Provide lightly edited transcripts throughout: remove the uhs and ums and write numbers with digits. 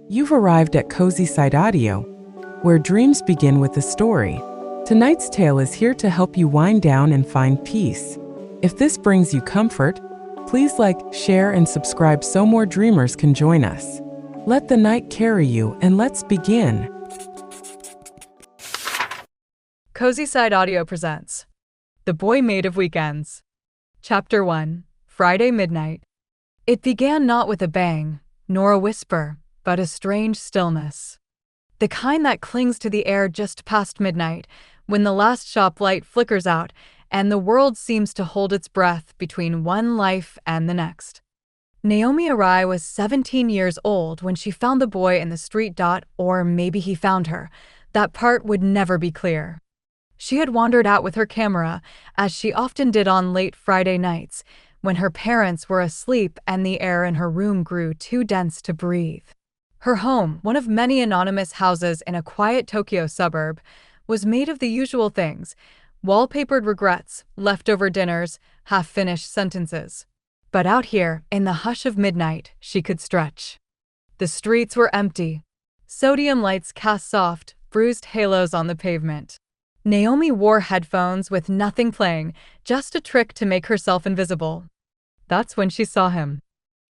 You've arrived at CozySideAudio, where dreams begin with a story. Tonight's tale is here to help you wind down and find peace. If this brings you comfort, please like, share, and subscribe so more dreamers can join us. Let the night carry you, and let's begin. CozySideAudio presents The Boy Made of Weekends. Chapter 1, Friday Midnight. It began not with a bang, nor a whisper, but a strange stillness. The kind that clings to the air just past midnight, when the last shop light flickers out and the world seems to hold its breath between one life and the next. Naomi Arai was 17 years old when she found the boy in the street. Or maybe he found her. That part would never be clear. She had wandered out with her camera, as she often did on late Friday nights, when her parents were asleep and the air in her room grew too dense to breathe. Her home, one of many anonymous houses in a quiet Tokyo suburb, was made of the usual things: wallpapered regrets, leftover dinners, half-finished sentences. But out here, in the hush of midnight, she could stretch. The streets were empty. Sodium lights cast soft, bruised halos on the pavement. Naomi wore headphones with nothing playing, just a trick to make herself invisible. That's when she saw him.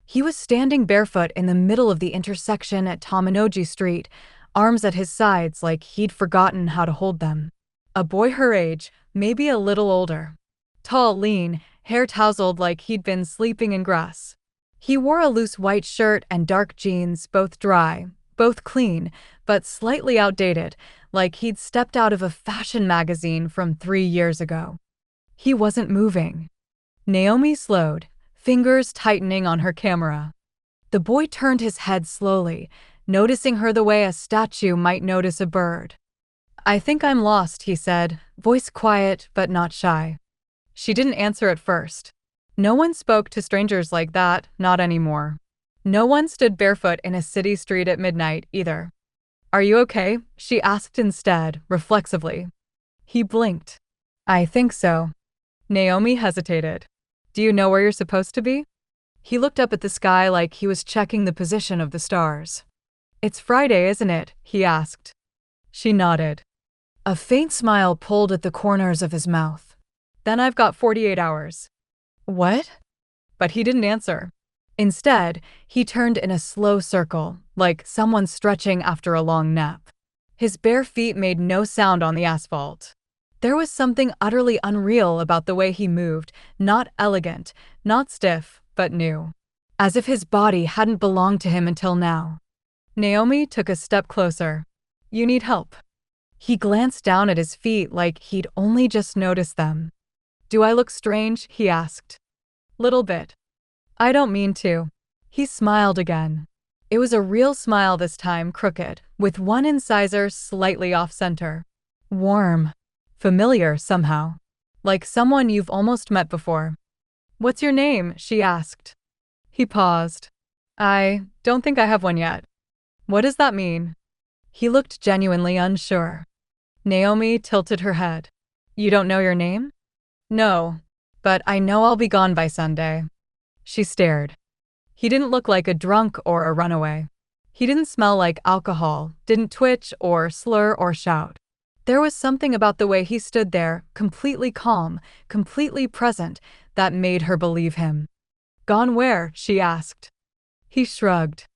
He was standing barefoot in the middle of the intersection at Tamanoji Street, arms at his sides like he'd forgotten how to hold them. A boy her age, maybe a little older. Tall, lean, hair tousled like he'd been sleeping in grass. He wore a loose white shirt and dark jeans, both dry, both clean, but slightly outdated, like he'd stepped out of a fashion magazine from 3 years ago. He wasn't moving. Naomi slowed, fingers tightening on her camera. The boy turned his head slowly, noticing her the way a statue might notice a bird. "I think I'm lost," he said, voice quiet but not shy. She didn't answer at first. No one spoke to strangers like that, not anymore. No one stood barefoot in a city street at midnight, either. "Are you okay?" she asked instead, reflexively. He blinked. "I think so." Naomi hesitated. "Do you know where you're supposed to be?" He looked up at the sky like he was checking the position of the stars. "It's Friday, isn't it?" he asked. She nodded. A faint smile pulled at the corners of his mouth. "Then I've got 48 hours. "What?" But he didn't answer. Instead, he turned in a slow circle, like someone stretching after a long nap. His bare feet made no sound on the asphalt. There was something utterly unreal about the way he moved, not elegant, not stiff, but new. As if his body hadn't belonged to him until now. Naomi took a step closer. "You need help." He glanced down at his feet like he'd only just noticed them. "Do I look strange?" he asked. "Little bit." "I don't mean to." He smiled again. It was a real smile this time, crooked, with one incisor slightly off-center. Warm. Familiar, somehow. Like someone you've almost met before. "What's your name?" she asked. He paused. "I don't think I have one yet." "What does that mean?" He looked genuinely unsure. Naomi tilted her head. "You don't know your name?" "No, but I know I'll be gone by Sunday." She stared. He didn't look like a drunk or a runaway. He didn't smell like alcohol, didn't twitch or slur or shout. There was something about the way he stood there, completely calm, completely present, that made her believe him. "Gone where?" she asked. He shrugged.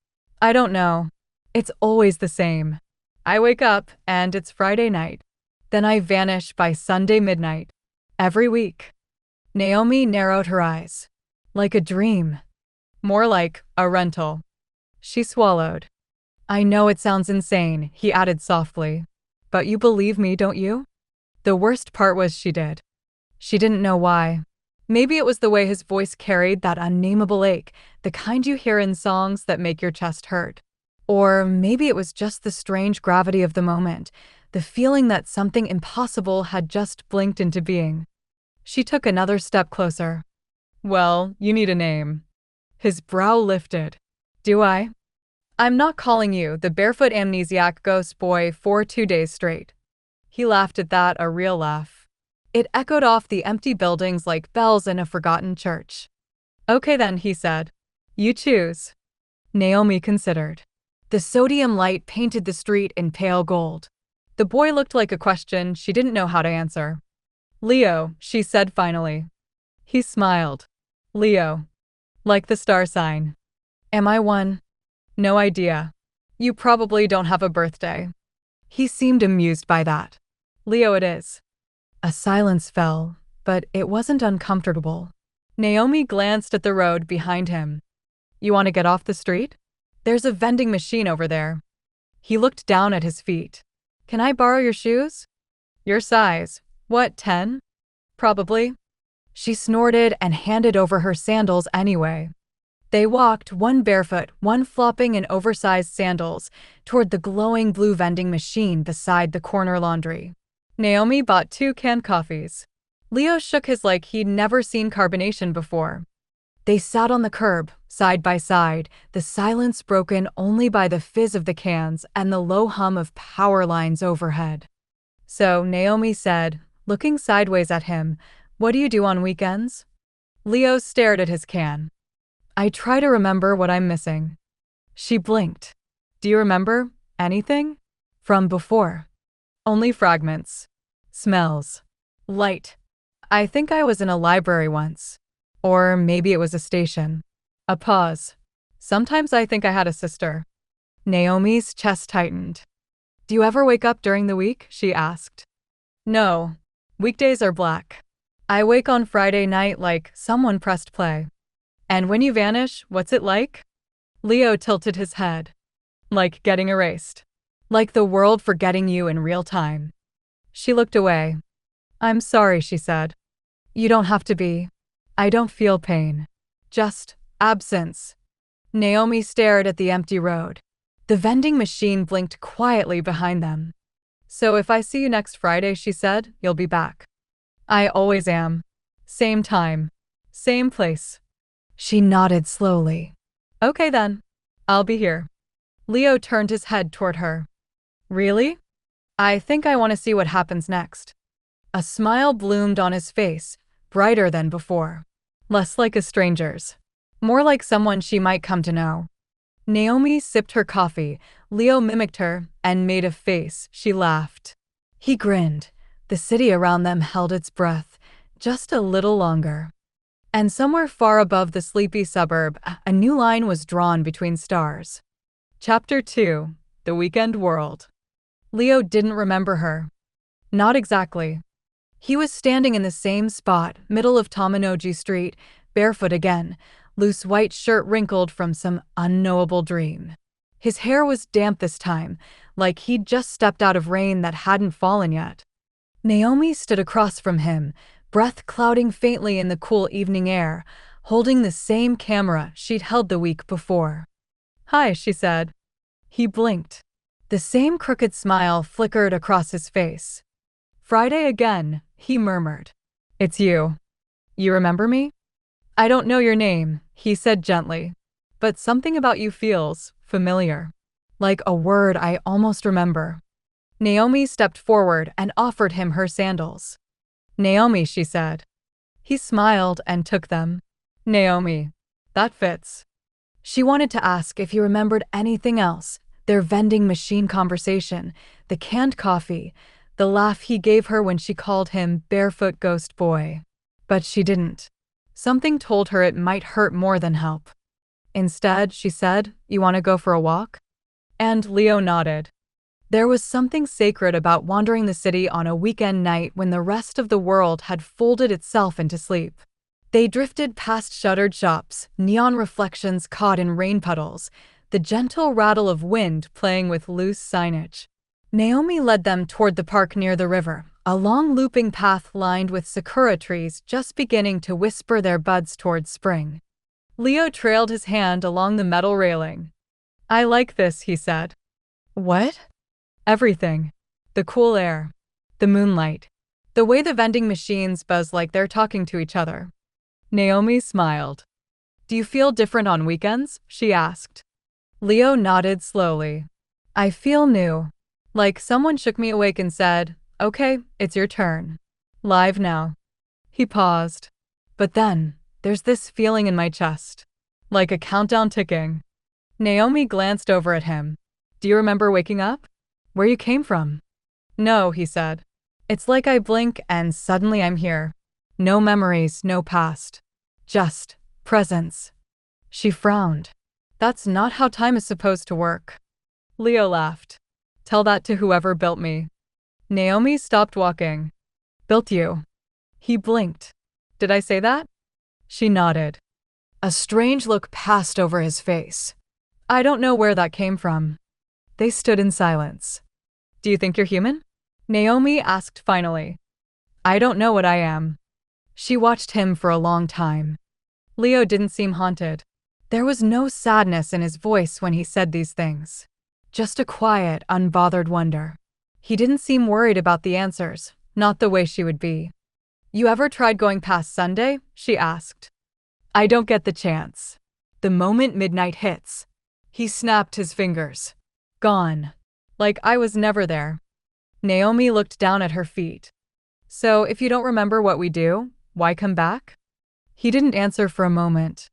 "I don't know. It's always the same. I wake up, and it's Friday night. Then I vanish by Sunday midnight. Every week." Naomi narrowed her eyes. "Like a dream." "More like a rental." She swallowed. "I know it sounds insane," he added softly. "But you believe me, don't you?" The worst part was she did. She didn't know why. Maybe it was the way his voice carried that unnameable ache, the kind you hear in songs that make your chest hurt. Or maybe it was just the strange gravity of the moment, the feeling that something impossible had just blinked into being. She took another step closer. "Well, you need a name." His brow lifted. "Do I?" "I'm not calling you the barefoot amnesiac ghost boy for 2 days straight." He laughed at that, a real laugh. It echoed off the empty buildings like bells in a forgotten church. "Okay then," he said. "You choose." Naomi considered. The sodium light painted the street in pale gold. The boy looked like a question she didn't know how to answer. "Leo," she said finally. He smiled. "Leo. Like the star sign." "Am I one?" "No idea. You probably don't have a birthday." He seemed amused by that. "Leo it is." A silence fell, but it wasn't uncomfortable. Naomi glanced at the road behind him. "You want to get off the street? There's a vending machine over there." He looked down at his feet. "Can I borrow your shoes?" "Your size. What, 10? Probably." She snorted and handed over her sandals anyway. They walked, one barefoot, one flopping in oversized sandals, toward the glowing blue vending machine beside the corner laundry. Naomi bought 2 canned coffees. Leo shook his like he'd never seen carbonation before. They sat on the curb, side by side, the silence broken only by the fizz of the cans and the low hum of power lines overhead. "So," Naomi said, looking sideways at him, "what do you do on weekends?" Leo stared at his can. "I try to remember what I'm missing." She blinked. "Do you remember anything from before?" "Only fragments. Smells. Light. I think I was in a library once. Or maybe it was a station." A pause. "Sometimes I think I had a sister." Naomi's chest tightened. "Do you ever wake up during the week?" she asked. "No. Weekdays are black. I wake on Friday night like someone pressed play." "And when you vanish, what's it like?" Leo tilted his head. "Like getting erased. Like the world forgetting you in real time." She looked away. "I'm sorry," she said. "You don't have to be. I don't feel pain. Just absence." Naomi stared at the empty road. The vending machine blinked quietly behind them. "So if I see you next Friday," she said, "you'll be back." "I always am. Same time. Same place." She nodded slowly. "Okay then. I'll be here." Leo turned his head toward her. "Really? I think I want to see what happens next." A smile bloomed on his face, brighter than before. Less like a stranger's. More like someone she might come to know. Naomi sipped her coffee, Leo mimicked her, and made a face. She laughed. He grinned. The city around them held its breath, just a little longer. And somewhere far above the sleepy suburb, a new line was drawn between stars. Chapter 2. The Weekend World. Leo didn't remember her. Not exactly. He was standing in the same spot, middle of Tamanoji Street, barefoot again, loose white shirt wrinkled from some unknowable dream. His hair was damp this time, like he'd just stepped out of rain that hadn't fallen yet. Naomi stood across from him, breath clouding faintly in the cool evening air, holding the same camera she'd held the week before. "Hi," she said. He blinked. The same crooked smile flickered across his face. "Friday again," he murmured. "It's you. You remember me?" "I don't know your name," he said gently, "but something about you feels familiar. Like a word I almost remember." Naomi stepped forward and offered him her sandals. "Naomi," she said. He smiled and took them. "Naomi. That fits." She wanted to ask if he remembered anything else, their vending machine conversation, the canned coffee, the laugh he gave her when she called him Barefoot Ghost Boy. But she didn't. Something told her it might hurt more than help. Instead, she said, "You want to go for a walk?" And Leo nodded. There was something sacred about wandering the city on a weekend night when the rest of the world had folded itself into sleep. They drifted past shuttered shops, neon reflections caught in rain puddles, the gentle rattle of wind playing with loose signage. Naomi led them toward the park near the river, a long looping path lined with sakura trees just beginning to whisper their buds toward spring. Leo trailed his hand along the metal railing. "I like this," he said. "What?" "Everything. The cool air. The moonlight. The way the vending machines buzz like they're talking to each other." Naomi smiled. "Do you feel different on weekends?" she asked. Leo nodded slowly. "I feel new. Like someone shook me awake and said, 'Okay, it's your turn. Live now.'" He paused. "But then, there's this feeling in my chest. Like a countdown ticking." Naomi glanced over at him. Do you remember waking up? Where you came from? No, he said. It's like I blink and suddenly I'm here. No memories, no past. Just presence. She frowned. That's not how time is supposed to work. Leo laughed. Tell that to whoever built me. Naomi stopped walking. Built you. He blinked. Did I say that? She nodded. A strange look passed over his face. I don't know where that came from. They stood in silence. Do you think you're human? Naomi asked finally. I don't know what I am. She watched him for a long time. Leo didn't seem haunted. There was no sadness in his voice when he said these things. Just a quiet, unbothered wonder. He didn't seem worried about the answers, not the way she would be. You ever tried going past Sunday? She asked. I don't get the chance. The moment midnight hits. He snapped his fingers. Gone. Like I was never there. Naomi looked down at her feet. So if you don't remember what we do, why come back? He didn't answer for a moment.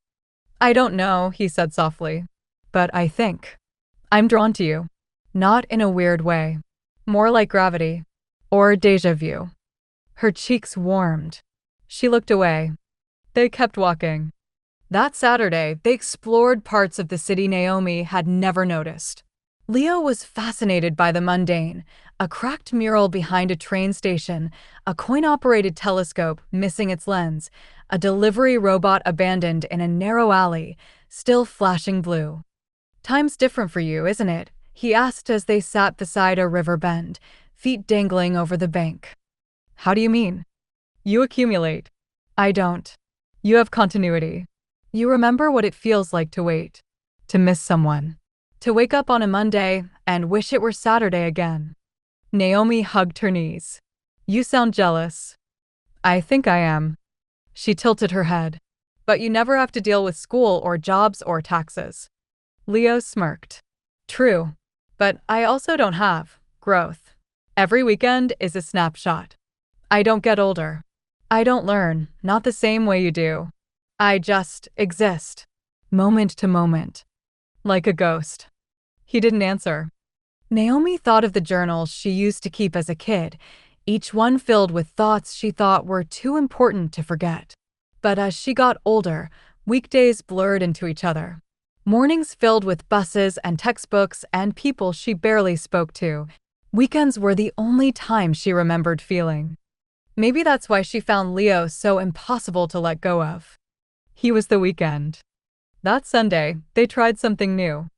I don't know, he said softly. But I think. I'm drawn to you. Not in a weird way. More like gravity. Or déjà vu. Her cheeks warmed. She looked away. They kept walking. That Saturday, they explored parts of the city Naomi had never noticed. Leo was fascinated by the mundane, a cracked mural behind a train station, a coin-operated telescope missing its lens, a delivery robot abandoned in a narrow alley, still flashing blue. Time's different for you, isn't it? He asked as they sat beside a river bend, feet dangling over the bank. How do you mean? You accumulate. I don't. You have continuity. You remember what it feels like to wait, to miss someone, to wake up on a Monday and wish it were Saturday again. Naomi hugged her knees. You sound jealous. I think I am. She tilted her head. But you never have to deal with school or jobs or taxes. Leo smirked. True. But I also don't have growth. Every weekend is a snapshot. I don't get older. I don't learn, not the same way you do. I just exist. Moment to moment. Like a ghost. He didn't answer. Naomi thought of the journals she used to keep as a kid, each one filled with thoughts she thought were too important to forget. But as she got older, weekdays blurred into each other. Mornings filled with buses and textbooks and people she barely spoke to. Weekends were the only time she remembered feeling. Maybe that's why she found Leo so impossible to let go of. He was the weekend. That Sunday, they tried something new.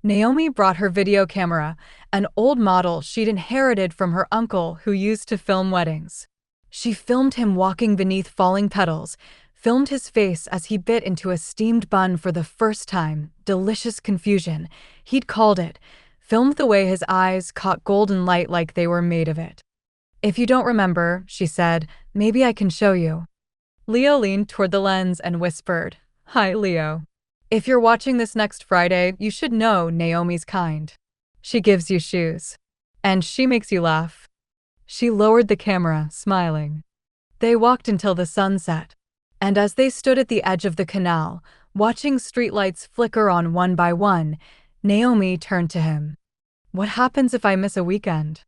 Naomi brought her video camera, an old model she'd inherited from her uncle who used to film weddings. She filmed him walking beneath falling petals, filmed his face as he bit into a steamed bun for the first time, delicious confusion, he'd called it, filmed the way his eyes caught golden light like they were made of it. If you don't remember, she said, maybe I can show you. Leo leaned toward the lens and whispered, Hi, Leo. If you're watching this next Friday, you should know Naomi's kind. She gives you shoes. And she makes you laugh. She lowered the camera, smiling. They walked until the sun set. And as they stood at the edge of the canal, watching streetlights flicker on one by one, Naomi turned to him. What happens if I miss a weekend?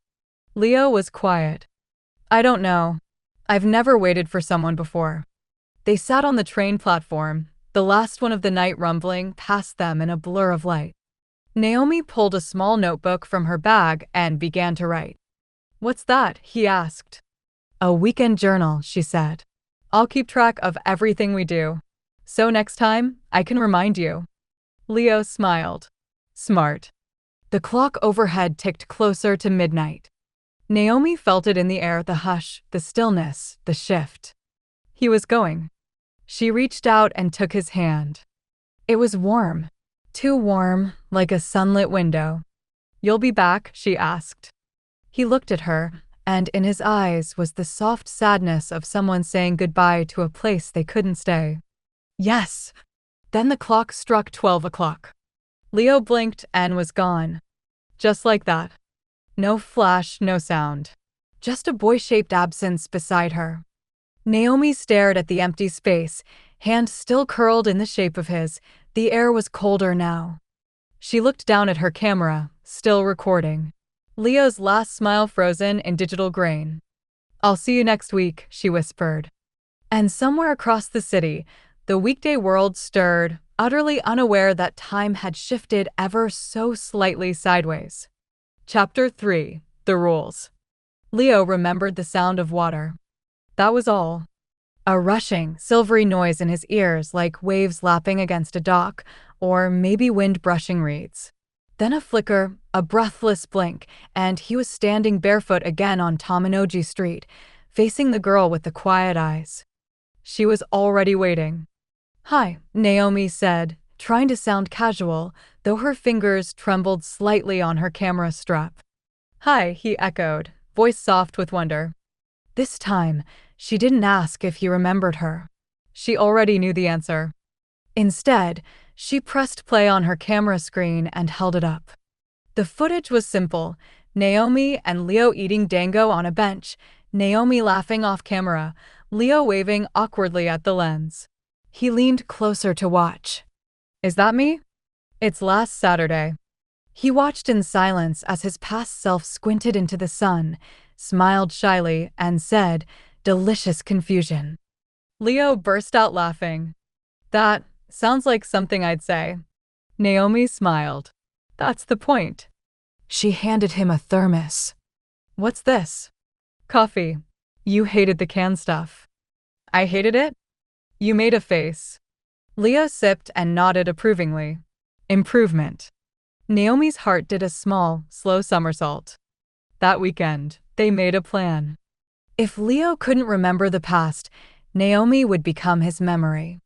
Leo was quiet. I don't know. I've never waited for someone before. They sat on the train platform, the last one of the night rumbling past them in a blur of light. Naomi pulled a small notebook from her bag and began to write. What's that? He asked. A weekend journal, she said. I'll keep track of everything we do. So next time, I can remind you. Leo smiled. Smart. The clock overhead ticked closer to midnight. Naomi felt it in the air, the hush, the stillness, the shift. He was going. She reached out and took his hand. It was warm. Too warm, like a sunlit window. You'll be back? She asked. He looked at her, and in his eyes was the soft sadness of someone saying goodbye to a place they couldn't stay. Yes. Then the clock struck 12 o'clock. Leo blinked and was gone. Just like that. No flash, no sound. Just a boy-shaped absence beside her. Naomi stared at the empty space, hand still curled in the shape of his. The air was colder now. She looked down at her camera, still recording. Leo's last smile frozen in digital grain. "I'll see you next week," she whispered. And somewhere across the city, the weekday world stirred, utterly unaware that time had shifted ever so slightly sideways. Chapter 3: The Rules. Leo remembered the sound of water. That was all. A rushing, silvery noise in his ears like waves lapping against a dock, or maybe wind brushing reeds. Then a flicker, a breathless blink, and he was standing barefoot again on Tamanoji Street, facing the girl with the quiet eyes. She was already waiting. "Hi," Naomi said, trying to sound casual, though her fingers trembled slightly on her camera strap. "Hi," he echoed, voice soft with wonder. This time, she didn't ask if he remembered her. She already knew the answer. Instead, she pressed play on her camera screen and held it up. The footage was simple: Naomi and Leo eating dango on a bench, Naomi laughing off camera, Leo waving awkwardly at the lens. He leaned closer to watch. "Is that me?" "It's last Saturday." He watched in silence as his past self squinted into the sun, smiled shyly, and said, "Delicious confusion." Leo burst out laughing. "That sounds like something I'd say." Naomi smiled. "That's the point." She handed him a thermos. "What's this?" "Coffee. You hated the canned stuff." "I hated it?" "You made a face." Leo sipped and nodded approvingly. Improvement. Naomi's heart did a small, slow somersault. That weekend, they made a plan. If Leo couldn't remember the past, Naomi would become his memory.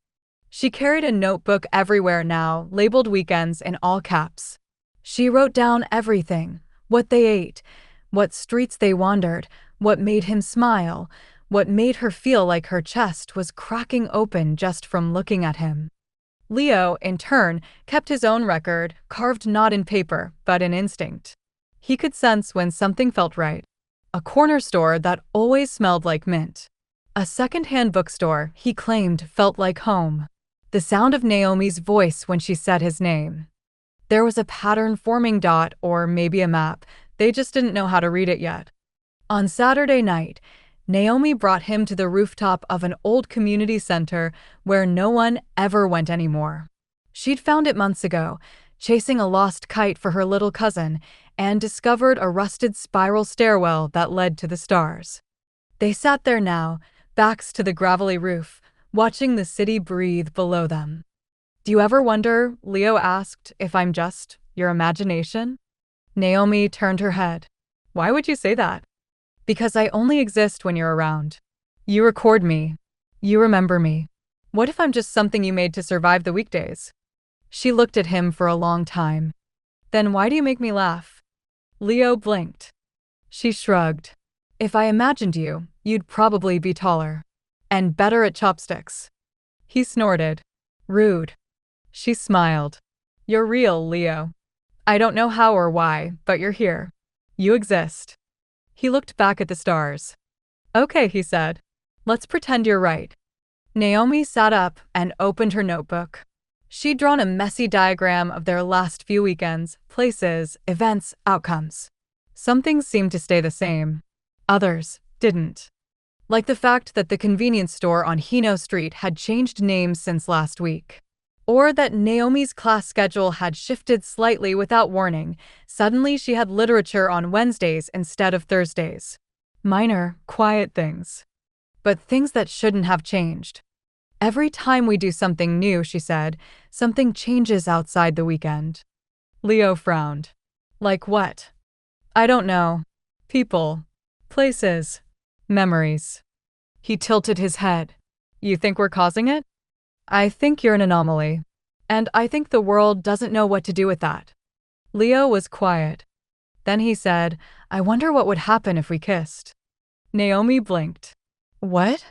She carried a notebook everywhere now, labeled weekends in all caps. She wrote down everything: what they ate, what streets they wandered, what made him smile, what made her feel like her chest was cracking open just from looking at him. Leo, in turn, kept his own record, carved not in paper, but in instinct. He could sense when something felt right. A corner store that always smelled like mint. A second-hand bookstore, he claimed, felt like home. The sound of Naomi's voice when she said his name. There was a pattern-forming dot, or maybe a map. They just didn't know how to read it yet. On Saturday night, Naomi brought him to the rooftop of an old community center where no one ever went anymore. She'd found it months ago, chasing a lost kite for her little cousin, and discovered a rusted spiral stairwell that led to the stars. They sat there now, backs to the gravelly roof, watching the city breathe below them. "Do you ever wonder," Leo asked, "if I'm just your imagination?" Naomi turned her head. "Why would you say that?" "Because I only exist when you're around. You record me. You remember me. What if I'm just something you made to survive the weekdays?" She looked at him for a long time. "Then why do you make me laugh?" Leo blinked. She shrugged. "If I imagined you, you'd probably be taller. And better at chopsticks." He snorted. "Rude." She smiled. "You're real, Leo. I don't know how or why, but you're here. You exist." He looked back at the stars. "Okay," he said. "Let's pretend you're right." Naomi sat up and opened her notebook. She'd drawn a messy diagram of their last few weekends, places, events, outcomes. Some things seemed to stay the same. Others didn't. Like the fact that the convenience store on Hino Street had changed names since last week. Or that Naomi's class schedule had shifted slightly without warning. Suddenly she had literature on Wednesdays instead of Thursdays. Minor, quiet things. But things that shouldn't have changed. "Every time we do something new," she said, "something changes outside the weekend." Leo frowned. "Like what?" "I don't know. People. Places. Memories." He tilted his head. "You think we're causing it?" "I think you're an anomaly. And I think the world doesn't know what to do with that." Leo was quiet. Then he said, "I wonder what would happen if we kissed." Naomi blinked. "What?"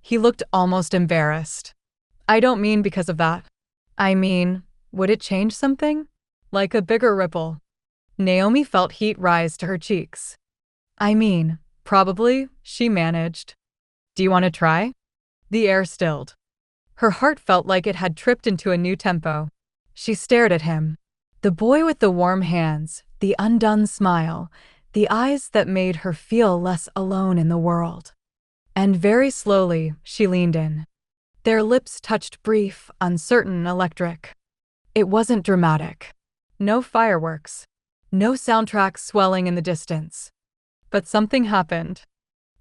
He looked almost embarrassed. "I don't mean because of that. I mean, would it change something? Like a bigger ripple?" Naomi felt heat rise to her cheeks. "I mean, probably," she managed. "Do you want to try?" The air stilled. Her heart felt like it had tripped into a new tempo. She stared at him. The boy with the warm hands, the undone smile, the eyes that made her feel less alone in the world. And very slowly, she leaned in. Their lips touched brief, uncertain, electric. It wasn't dramatic. No fireworks. No soundtrack swelling in the distance. But something happened.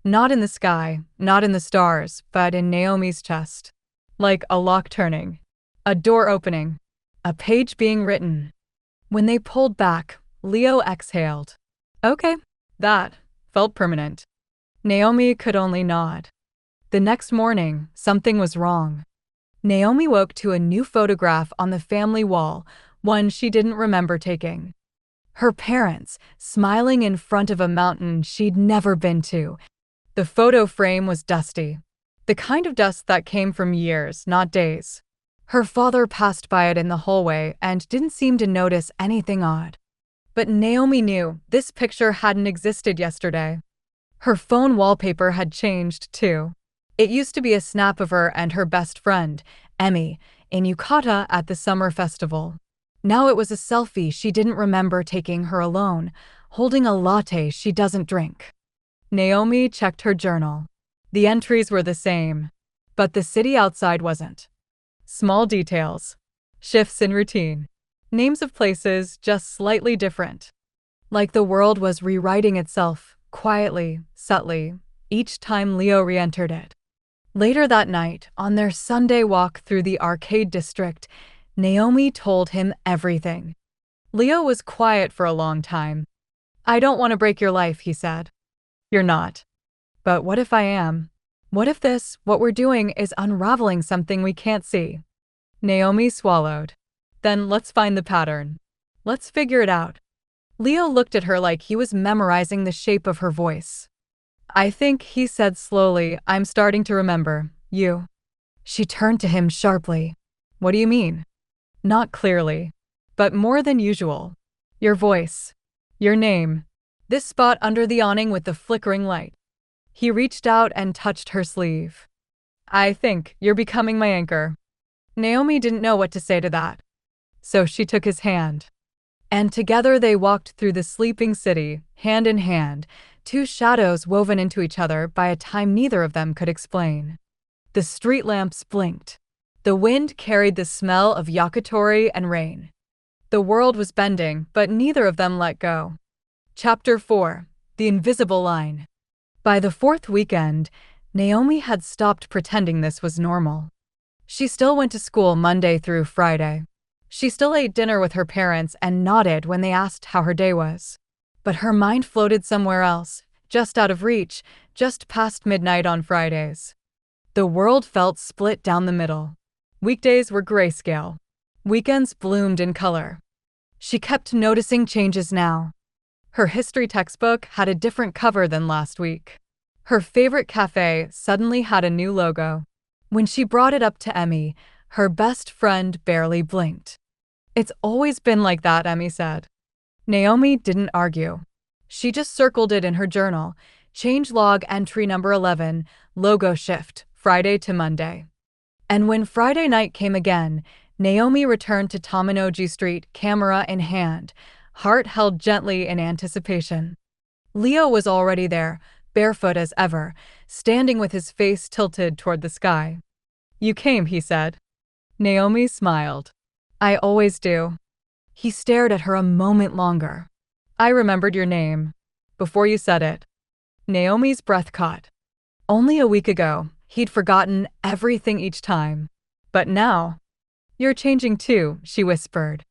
Not in the sky, not in the stars, but in Naomi's chest. Like a lock turning. A door opening. A page being written. When they pulled back, Leo exhaled. Okay, that felt permanent. Naomi could only nod. The next morning, something was wrong. Naomi woke to a new photograph on the family wall, one she didn't remember taking. Her parents, smiling in front of a mountain she'd never been to. The photo frame was dusty. The kind of dust that came from years, not days. Her father passed by it in the hallway and didn't seem to notice anything odd. But Naomi knew this picture hadn't existed yesterday. Her phone wallpaper had changed, too. It used to be a snap of her and her best friend, Emmy, in Yukata at the summer festival. Now it was a selfie she didn't remember taking her alone, holding a latte she doesn't drink. Naomi checked her journal. The entries were the same, but the city outside wasn't. Small details. Shifts in routine. Names of places just slightly different. Like the world was rewriting itself, quietly, subtly, each time Leo re-entered it. Later that night, on their Sunday walk through the arcade district, Naomi told him everything. Leo was quiet for a long time. I don't want to break your life, he said. You're not. But what if I am? What if what we're doing, is unraveling something we can't see? Naomi swallowed. Then let's find the pattern. Let's figure it out. Leo looked at her like he was memorizing the shape of her voice. I think, he said slowly, I'm starting to remember. You. She turned to him sharply. What do you mean? Not clearly. But more than usual. Your voice. Your name. This spot under the awning with the flickering light. He reached out and touched her sleeve. I think you're becoming my anchor. Naomi didn't know what to say to that. So she took his hand. And together they walked through the sleeping city, hand in hand, two shadows woven into each other by a time neither of them could explain. The street lamps blinked. The wind carried the smell of yakitori and rain. The world was bending, but neither of them let go. Chapter 4. The Invisible Line. By the fourth weekend, Naomi had stopped pretending this was normal. She still went to school Monday through Friday. She still ate dinner with her parents and nodded when they asked how her day was. But her mind floated somewhere else, just out of reach, just past midnight on Fridays. The world felt split down the middle. Weekdays were grayscale. Weekends bloomed in color. She kept noticing changes now. Her history textbook had a different cover than last week. Her favorite cafe suddenly had a new logo. When she brought it up to Emmy, her best friend barely blinked. It's always been like that, Emmy said. Naomi didn't argue. She just circled it in her journal. Change log entry number 11, logo shift, Friday to Monday. And when Friday night came again, Naomi returned to Taminoji Street, camera in hand, heart held gently in anticipation. Leo was already there, barefoot as ever, standing with his face tilted toward the sky. You came, he said. Naomi smiled. I always do. He stared at her a moment longer. I remembered your name. Before you said it. Naomi's breath caught. Only a week ago, he'd forgotten everything each time. But now, you're changing too, she whispered.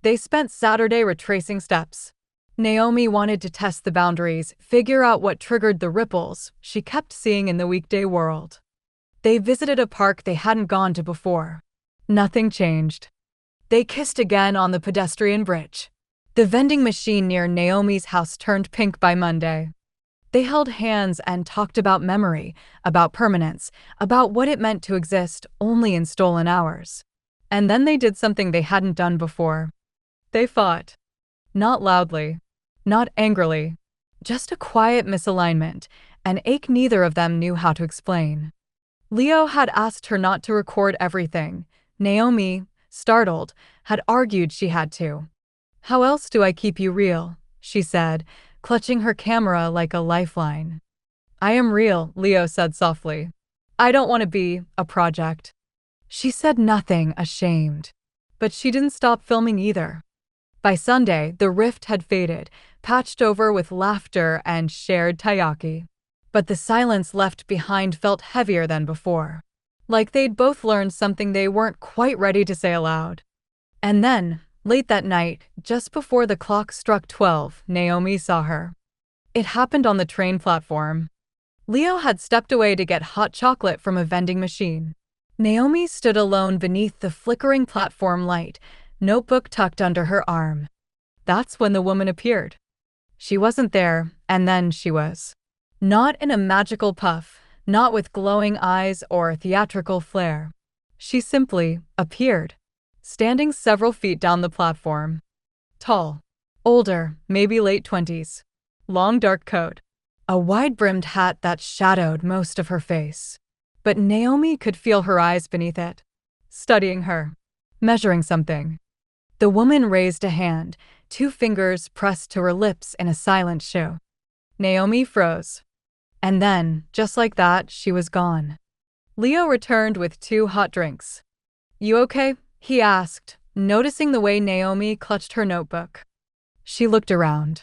They spent Saturday retracing steps. Naomi wanted to test the boundaries, figure out what triggered the ripples she kept seeing in the weekday world. They visited a park they hadn't gone to before. Nothing changed. They kissed again on the pedestrian bridge. The vending machine near Naomi's house turned pink by Monday. They held hands and talked about memory, about permanence, about what it meant to exist only in stolen hours. And then they did something they hadn't done before. They fought. Not loudly. Not angrily. Just a quiet misalignment, an ache neither of them knew how to explain. Leo had asked her not to record everything. Naomi, startled, had argued she had to. How else do I keep you real? She said, clutching her camera like a lifeline. I am real, Leo said softly. I don't want to be a project. She said nothing, ashamed. But she didn't stop filming either. By Sunday, the rift had faded, patched over with laughter and shared taiyaki. But the silence left behind felt heavier than before. Like they'd both learned something they weren't quite ready to say aloud. And then, late that night, just before the clock struck 12, Naomi saw her. It happened on the train platform. Leo had stepped away to get hot chocolate from a vending machine. Naomi stood alone beneath the flickering platform light, notebook tucked under her arm. That's when the woman appeared. She wasn't there, and then she was. Not in a magical puff, not with glowing eyes or theatrical flair. She simply appeared, standing several feet down the platform. Tall, older, maybe late 20s. Long dark coat. A wide-brimmed hat that shadowed most of her face. But Naomi could feel her eyes beneath it, studying her, measuring something. The woman raised a hand, 2 fingers pressed to her lips in a silent show. Naomi froze. And then, just like that, she was gone. Leo returned with 2 hot drinks. You okay? He asked, noticing the way Naomi clutched her notebook. She looked around.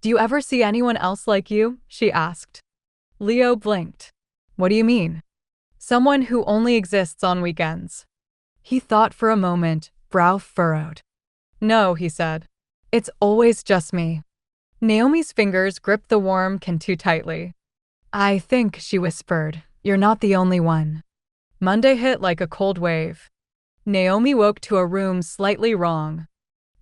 Do you ever see anyone else like you? She asked. Leo blinked. What do you mean? Someone who only exists on weekends. He thought for a moment, brow furrowed. No, he said. It's always just me. Naomi's fingers gripped the warm can too tightly. I think, she whispered, you're not the only one. Monday hit like a cold wave. Naomi woke to a room slightly wrong.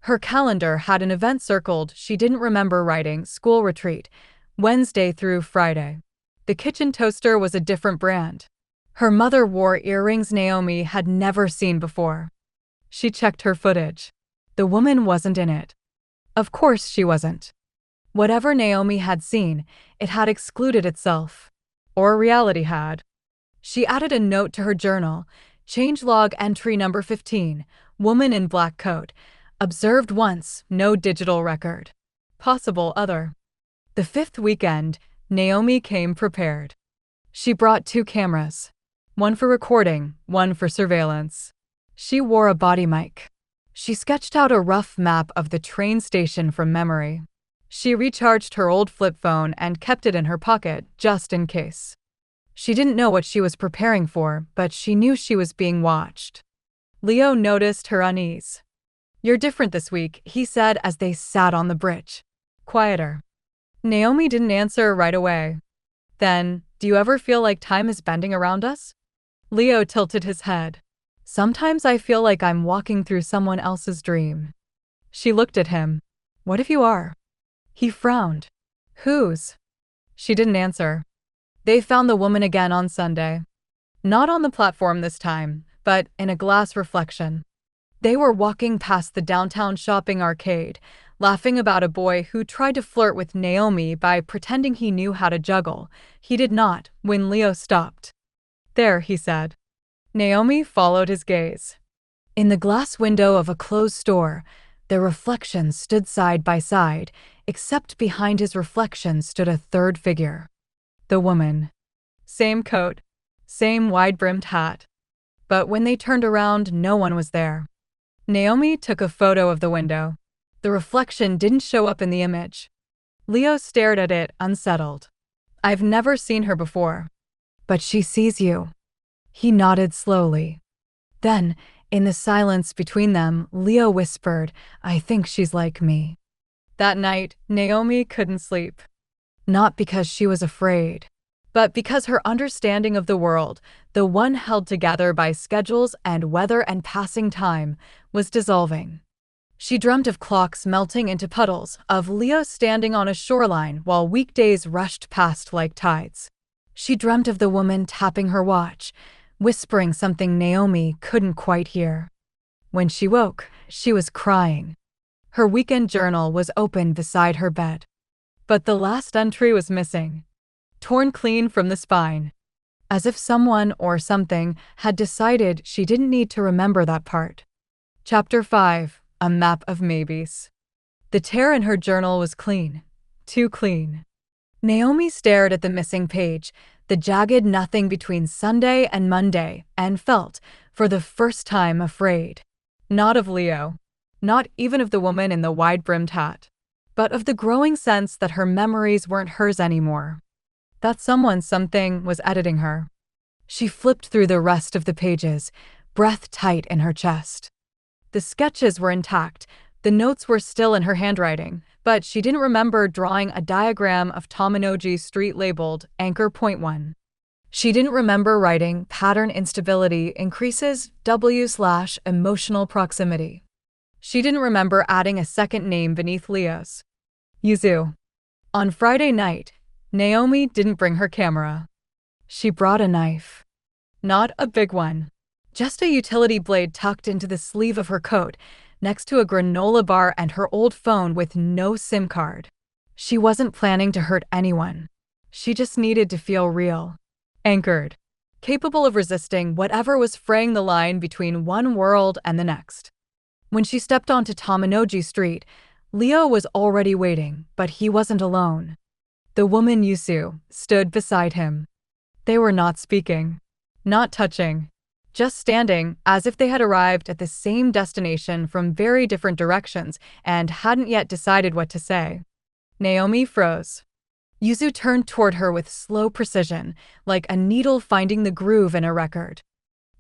Her calendar had an event circled she didn't remember writing, school retreat, Wednesday through Friday. The kitchen toaster was a different brand. Her mother wore earrings Naomi had never seen before. She checked her footage. The woman wasn't in it. Of course she wasn't. Whatever Naomi had seen, it had excluded itself. Or reality had. She added a note to her journal, changelog entry number 15, woman in black coat. Observed once, no digital record. Possible other. The 5th weekend, Naomi came prepared. She brought 2 cameras. One for recording, one for surveillance. She wore a body mic. She sketched out a rough map of the train station from memory. She recharged her old flip phone and kept it in her pocket, just in case. She didn't know what she was preparing for, but she knew she was being watched. Leo noticed her unease. You're different this week, he said as they sat on the bridge. Quieter. Naomi didn't answer right away. Then, do you ever feel like time is bending around us? Leo tilted his head. Sometimes I feel like I'm walking through someone else's dream. She looked at him. What if you are? He frowned. Whose? She didn't answer. They found the woman again on Sunday. Not on the platform this time, but in a glass reflection. They were walking past the downtown shopping arcade, laughing about a boy who tried to flirt with Naomi by pretending he knew how to juggle. He did not, when Leo stopped. There, he said. Naomi followed his gaze. In the glass window of a closed store, their reflections stood side by side, except behind his reflection stood a third figure. The woman. Same coat, same wide-brimmed hat. But when they turned around, no one was there. Naomi took a photo of the window. The reflection didn't show up in the image. Leo stared at it, unsettled. I've never seen her before. But she sees you. He nodded slowly. Then, in the silence between them, Leo whispered, I think she's like me. That night, Naomi couldn't sleep. Not because she was afraid, but because her understanding of the world, the one held together by schedules and weather and passing time, was dissolving. She dreamt of clocks melting into puddles, of Leo standing on a shoreline while weekdays rushed past like tides. She dreamt of the woman tapping her watch, whispering something Naomi couldn't quite hear. When she woke, she was crying. Her weekend journal was open beside her bed. But the last entry was missing. Torn clean from the spine. As if someone or something had decided she didn't need to remember that part. Chapter 5. A Map of Maybes. The tear in her journal was clean. Too clean. Naomi stared at the missing page, the jagged nothing between Sunday and Monday, and felt, for the first time, afraid. Not of Leo. Not even of the woman in the wide-brimmed hat. But of the growing sense that her memories weren't hers anymore. That something was editing her. She flipped through the rest of the pages, breath tight in her chest. The sketches were intact, the notes were still in her handwriting, but she didn't remember drawing a diagram of Tamanoji Street labeled Anchor Point 1. She didn't remember writing pattern instability increases W/emotional proximity. She didn't remember adding a second name beneath Leo's. Yuzu. On Friday night, Naomi didn't bring her camera. She brought a knife. Not a big one. Just a utility blade tucked into the sleeve of her coat, next to a granola bar and her old phone with no SIM card. She wasn't planning to hurt anyone. She just needed to feel real. Anchored. Capable of resisting whatever was fraying the line between one world and the next. When she stepped onto Tamanoji Street, Leo was already waiting, but he wasn't alone. The woman Yusu stood beside him. They were not speaking. Not touching. Just standing, as if they had arrived at the same destination from very different directions and hadn't yet decided what to say. Naomi froze. Yuzu turned toward her with slow precision, like a needle finding the groove in a record.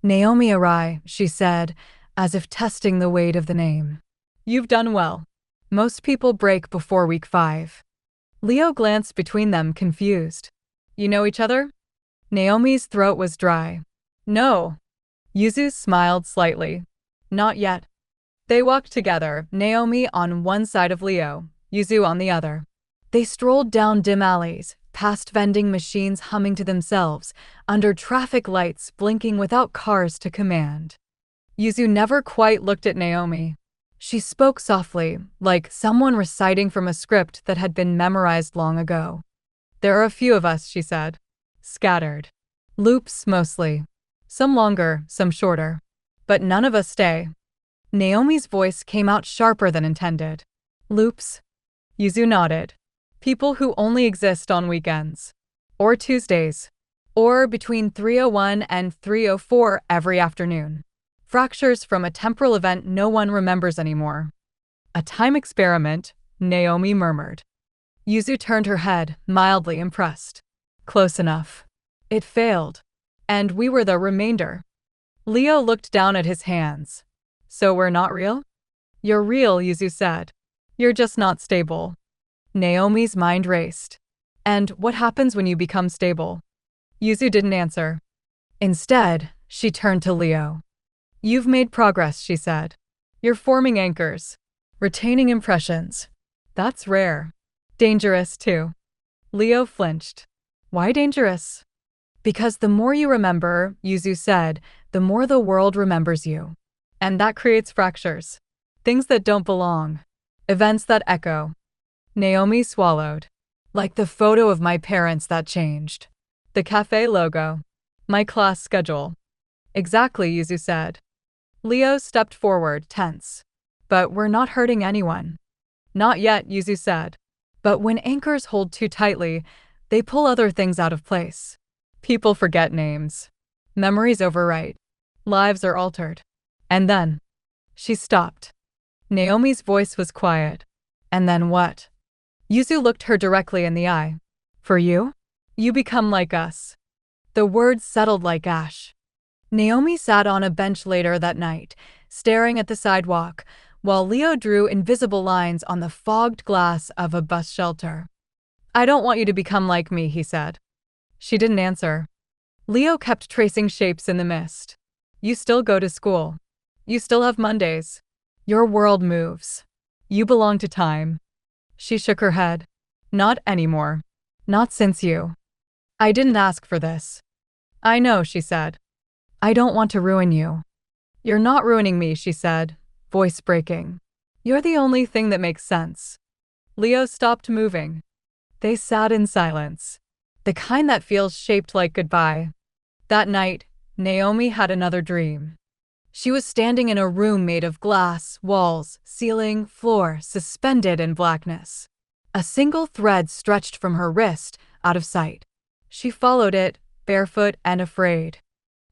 Naomi Arai, she said, as if testing the weight of the name. You've done well. Most people break before week 5. Leo glanced between them, confused. You know each other? Naomi's throat was dry. No. Yuzu smiled slightly. Not yet. They walked together, Naomi on one side of Leo, Yuzu on the other. They strolled down dim alleys, past vending machines humming to themselves, under traffic lights blinking without cars to command. Yuzu never quite looked at Naomi. She spoke softly, like someone reciting from a script that had been memorized long ago. There are a few of us, she said. Scattered. Loops, mostly. Some longer, some shorter. But none of us stay. Naomi's voice came out sharper than intended. Loops? Yuzu nodded. People who only exist on weekends. Or Tuesdays. Or between 3:01 and 3:04 every afternoon. Fractures from a temporal event no one remembers anymore. A time experiment, Naomi murmured. Yuzu turned her head, mildly impressed. Close enough. It failed. And we were the remainder. Leo looked down at his hands. So we're not real? You're real, Yuzu said. You're just not stable. Naomi's mind raced. And what happens when you become stable? Yuzu didn't answer. Instead, she turned to Leo. You've made progress, she said. You're forming anchors. Retaining impressions. That's rare. Dangerous, too. Leo flinched. Why dangerous? Because the more you remember, Yuzu said, the more the world remembers you. And that creates fractures. Things that don't belong. Events that echo. Naomi swallowed. Like the photo of my parents that changed. The cafe logo. My class schedule. Exactly, Yuzu said. Leo stepped forward, tense. But we're not hurting anyone. Not yet, Yuzu said. But when anchors hold too tightly, they pull other things out of place. People forget names. Memories overwrite. Lives are altered. And then. She stopped. Naomi's voice was quiet. And then what? Yuzu looked her directly in the eye. For you? You become like us. The words settled like ash. Naomi sat on a bench later that night, staring at the sidewalk, while Leo drew invisible lines on the fogged glass of a bus shelter. I don't want you to become like me, he said. She didn't answer. Leo kept tracing shapes in the mist. You still go to school. You still have Mondays. Your world moves. You belong to time. She shook her head. Not anymore. Not since you. I didn't ask for this. I know, she said. I don't want to ruin you. You're not ruining me, she said, voice breaking. You're the only thing that makes sense. Leo stopped moving. They sat in silence. The kind that feels shaped like goodbye. That night, Naomi had another dream. She was standing in a room made of glass, walls, ceiling, floor, suspended in blackness. A single thread stretched from her wrist, out of sight. She followed it, barefoot and afraid.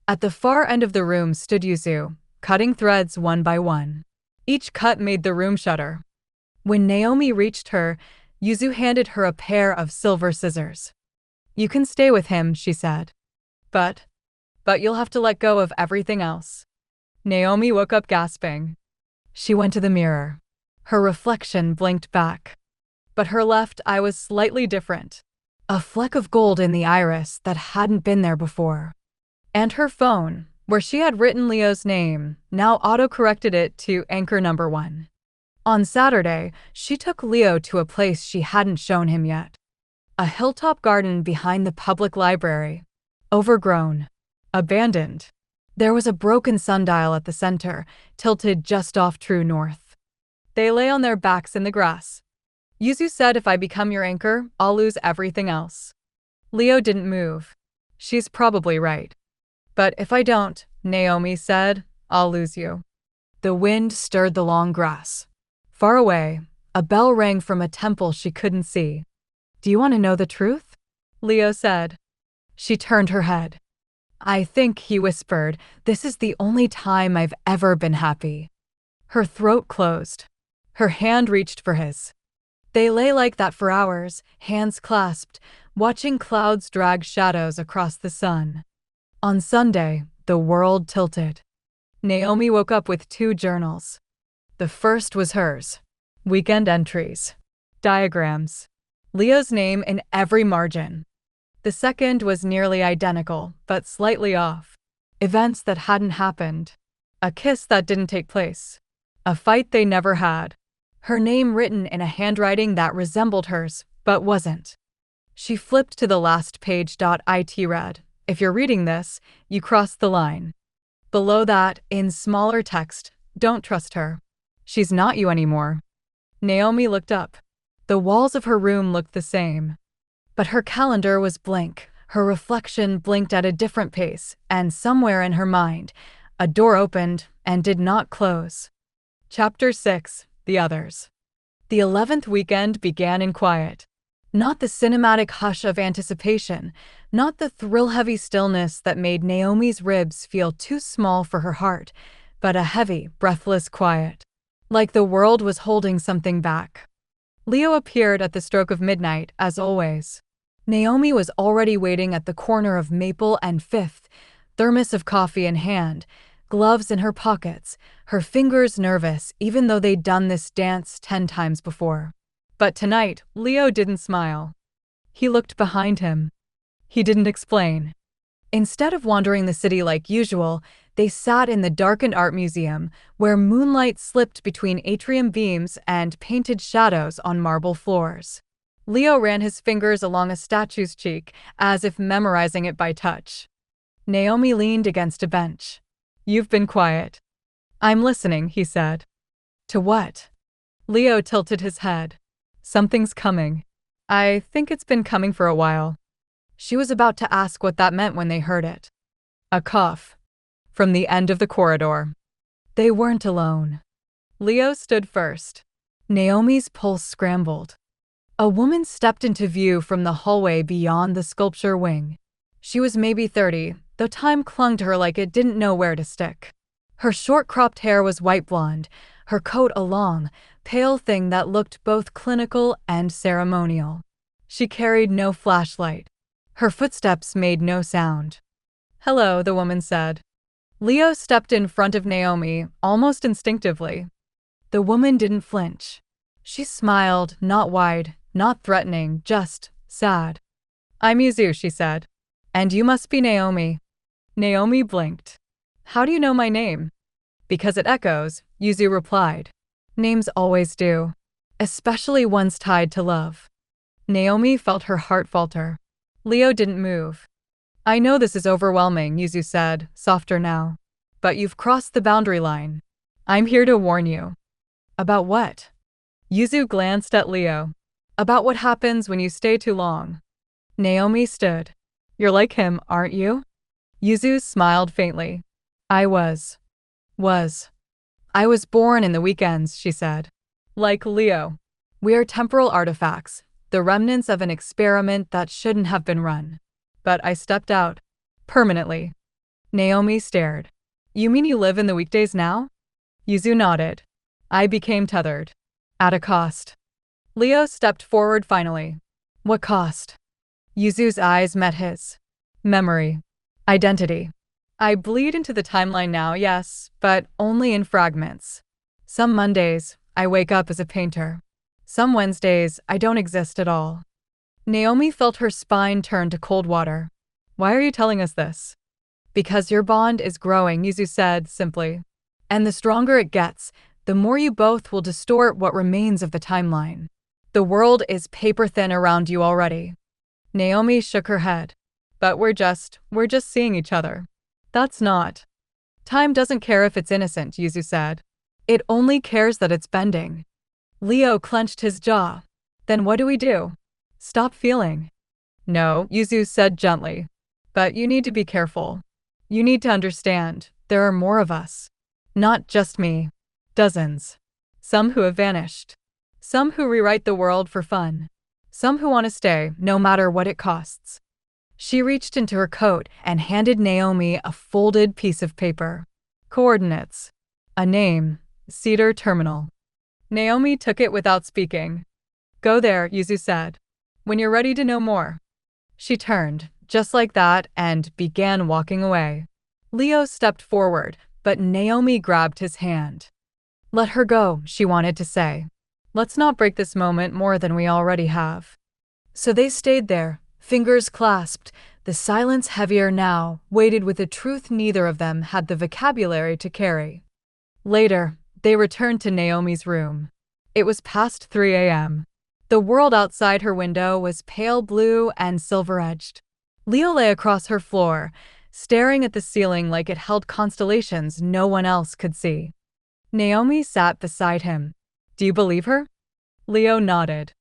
At the far end of the room stood Yuzu, cutting threads one by one. Each cut made the room shudder. When Naomi reached her, Yuzu handed her a pair of silver scissors. "You can stay with him," she said. But you'll have to let go of everything else." Naomi woke up gasping. She went to the mirror. Her reflection blinked back. But her left eye was slightly different. A fleck of gold in the iris that hadn't been there before. And her phone, where she had written Leo's name, now auto-corrected it to anchor number 1. On Saturday, she took Leo to a place she hadn't shown him yet. A hilltop garden behind the public library. Overgrown. Abandoned. There was a broken sundial at the center, tilted just off true north. They lay on their backs in the grass. Yuzu said, "If I become your anchor, I'll lose everything else." Leo didn't move. "She's probably right. But if I don't," Naomi said, "I'll lose you." The wind stirred the long grass. Far away, a bell rang from a temple she couldn't see. "Do you want to know the truth?" Leo said. She turned her head. "I think," he whispered, "this is the only time I've ever been happy." Her throat closed. Her hand reached for his. They lay like that for hours, hands clasped, watching clouds drag shadows across the sun. On Sunday, the world tilted. Naomi woke up with 2 journals. The first was hers. Weekend entries. Diagrams. Leo's name in every margin. The second was nearly identical, but slightly off. Events that hadn't happened. A kiss that didn't take place. A fight they never had. Her name written in a handwriting that resembled hers, but wasn't. She flipped to the last page. It read, "If you're reading this, you crossed the line." Below that, in smaller text, "Don't trust her. She's not you anymore." Naomi looked up. The walls of her room looked the same. But her calendar was blank. Her reflection blinked at a different pace, and somewhere in her mind, a door opened and did not close. Chapter 6. The Others. The 11th weekend began in quiet. Not the cinematic hush of anticipation, not the thrill-heavy stillness that made Naomi's ribs feel too small for her heart, but a heavy, breathless quiet. Like the world was holding something back. Leo appeared at the stroke of midnight, as always. Naomi was already waiting at the corner of Maple and 5th, thermos of coffee in hand, gloves in her pockets, her fingers nervous even though they'd done this dance 10 times before. But tonight, Leo didn't smile. He looked behind him. He didn't explain. Instead of wandering the city like usual, they sat in the darkened art museum, where moonlight slipped between atrium beams and painted shadows on marble floors. Leo ran his fingers along a statue's cheek, as if memorizing it by touch. Naomi leaned against a bench. "You've been quiet." "I'm listening," he said. "To what?" Leo tilted his head. "Something's coming. I think it's been coming for a while." She was about to ask what that meant when they heard it. A cough. From the end of the corridor. They weren't alone. Leo stood first. Naomi's pulse scrambled. A woman stepped into view from the hallway beyond the sculpture wing. She was maybe 30, though time clung to her like it didn't know where to stick. Her short cropped hair was white blonde, her coat a long, pale thing that looked both clinical and ceremonial. She carried no flashlight. Her footsteps made no sound. "Hello," the woman said. Leo stepped in front of Naomi, almost instinctively. The woman didn't flinch. She smiled, not wide, not threatening, just sad. "I'm Yuzu," she said. "And you must be Naomi." Naomi blinked. "How do you know my name?" "Because it echoes," Yuzu replied. "Names always do. Especially ones tied to love." Naomi felt her heart falter. Leo didn't move. "I know this is overwhelming," Yuzu said, softer now. "But you've crossed the boundary line. I'm here to warn you." "About what?" Yuzu glanced at Leo. "About what happens when you stay too long." Naomi stood. "You're like him, aren't you?" Yuzu smiled faintly. "I was." Was. I was born in the weekends, she said. Like Leo. We are temporal artifacts, the remnants of an experiment that shouldn't have been run. But I stepped out. Permanently. Naomi stared. You mean you live in the weekdays now? Yuzu nodded. I became tethered. At a cost. Leo stepped forward finally. What cost? Yuzu's eyes met his. Memory. Identity. I bleed into the timeline now, yes, but only in fragments. Some Mondays, I wake up as a painter. Some Wednesdays, I don't exist at all. Naomi felt her spine turn to cold water. Why are you telling us this? Because your bond is growing, Yuzu said simply. And the stronger it gets, the more you both will distort what remains of the timeline. The world is paper thin around you already. Naomi shook her head. But we're just seeing each other. That's not. Time doesn't care if it's innocent, Yuzu said. It only cares that it's bending. Leo clenched his jaw. Then what do we do? Stop feeling. No, Yuzu said gently. But you need to be careful. You need to understand, there are more of us. Not just me. Dozens. Some who have vanished. Some who rewrite the world for fun. Some who want to stay, no matter what it costs. She reached into her coat and handed Naomi a folded piece of paper. Coordinates. A name. Cedar Terminal. Naomi took it without speaking. Go there, Yuzu said. When you're ready to know more. She turned, just like that, and began walking away. Leo stepped forward, but Naomi grabbed his hand. Let her go, she wanted to say. Let's not break this moment more than we already have. So they stayed there, fingers clasped, the silence heavier now, weighted with a truth neither of them had the vocabulary to carry. Later, they returned to Naomi's room. It was past 3 a.m. The world outside her window was pale blue and silver-edged. Leo lay across her floor, staring at the ceiling like it held constellations no one else could see. Naomi sat beside him. Do you believe her? Leo nodded.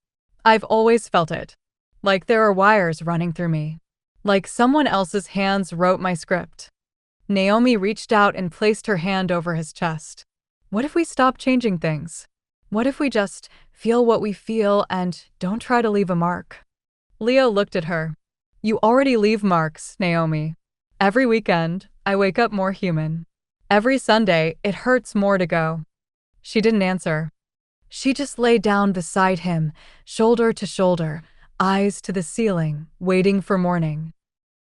I've always felt it. Like there are wires running through me. Like someone else's hands wrote my script. Naomi reached out and placed her hand over his chest. What if we stop changing things? What if we just feel what we feel and don't try to leave a mark? Leo looked at her. You already leave marks, Naomi. Every weekend, I wake up more human. Every Sunday, it hurts more to go. She didn't answer. She just lay down beside him, shoulder to shoulder, eyes to the ceiling, waiting for morning.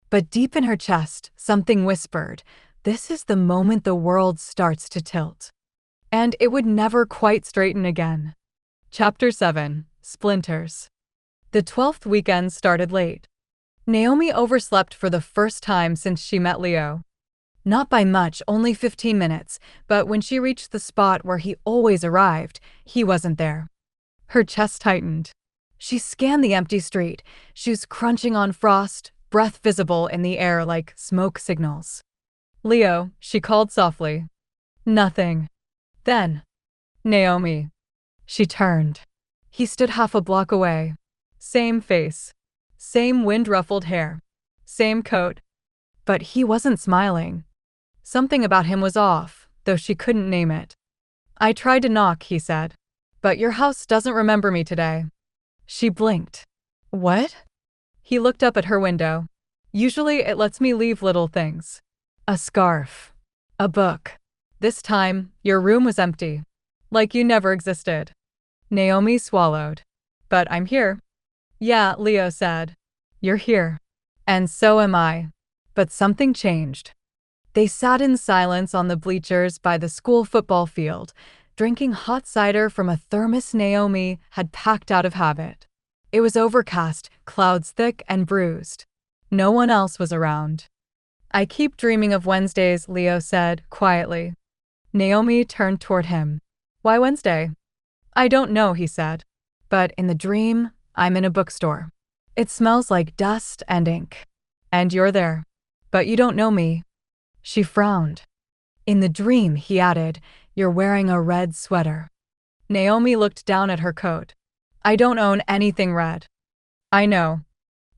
But deep in her chest, something whispered, this is the moment the world starts to tilt. And it would never quite straighten again. Chapter 7. Splinters. The 12th weekend started late. Naomi overslept for the first time since she met Leo. Not by much, only 15 minutes, but when she reached the spot where he always arrived, he wasn't there. Her chest tightened. She scanned the empty street, shoes crunching on frost, breath visible in the air like smoke signals. Leo, she called softly. Nothing. Then, Naomi. She turned. He stood half a block away. Same face. Same wind-ruffled hair. Same coat. But he wasn't smiling. Something about him was off, though she couldn't name it. I tried to knock, he said. But your house doesn't remember me today. She blinked. What? He looked up at her window. Usually it lets me leave little things. A scarf. A book. This time, your room was empty. Like you never existed. Naomi swallowed. But I'm here. Yeah, Leo said. You're here. And so am I. But something changed. They sat in silence on the bleachers by the school football field, drinking hot cider from a thermos Naomi had packed out of habit. It was overcast, clouds thick and bruised. No one else was around. I keep dreaming of Wednesdays, Leo said, quietly. Naomi turned toward him. Why Wednesday? I don't know, he said. But in the dream, I'm in a bookstore. It smells like dust and ink. And you're there. But you don't know me. She frowned. In the dream, he added, you're wearing a red sweater. Naomi looked down at her coat. I don't own anything red. I know.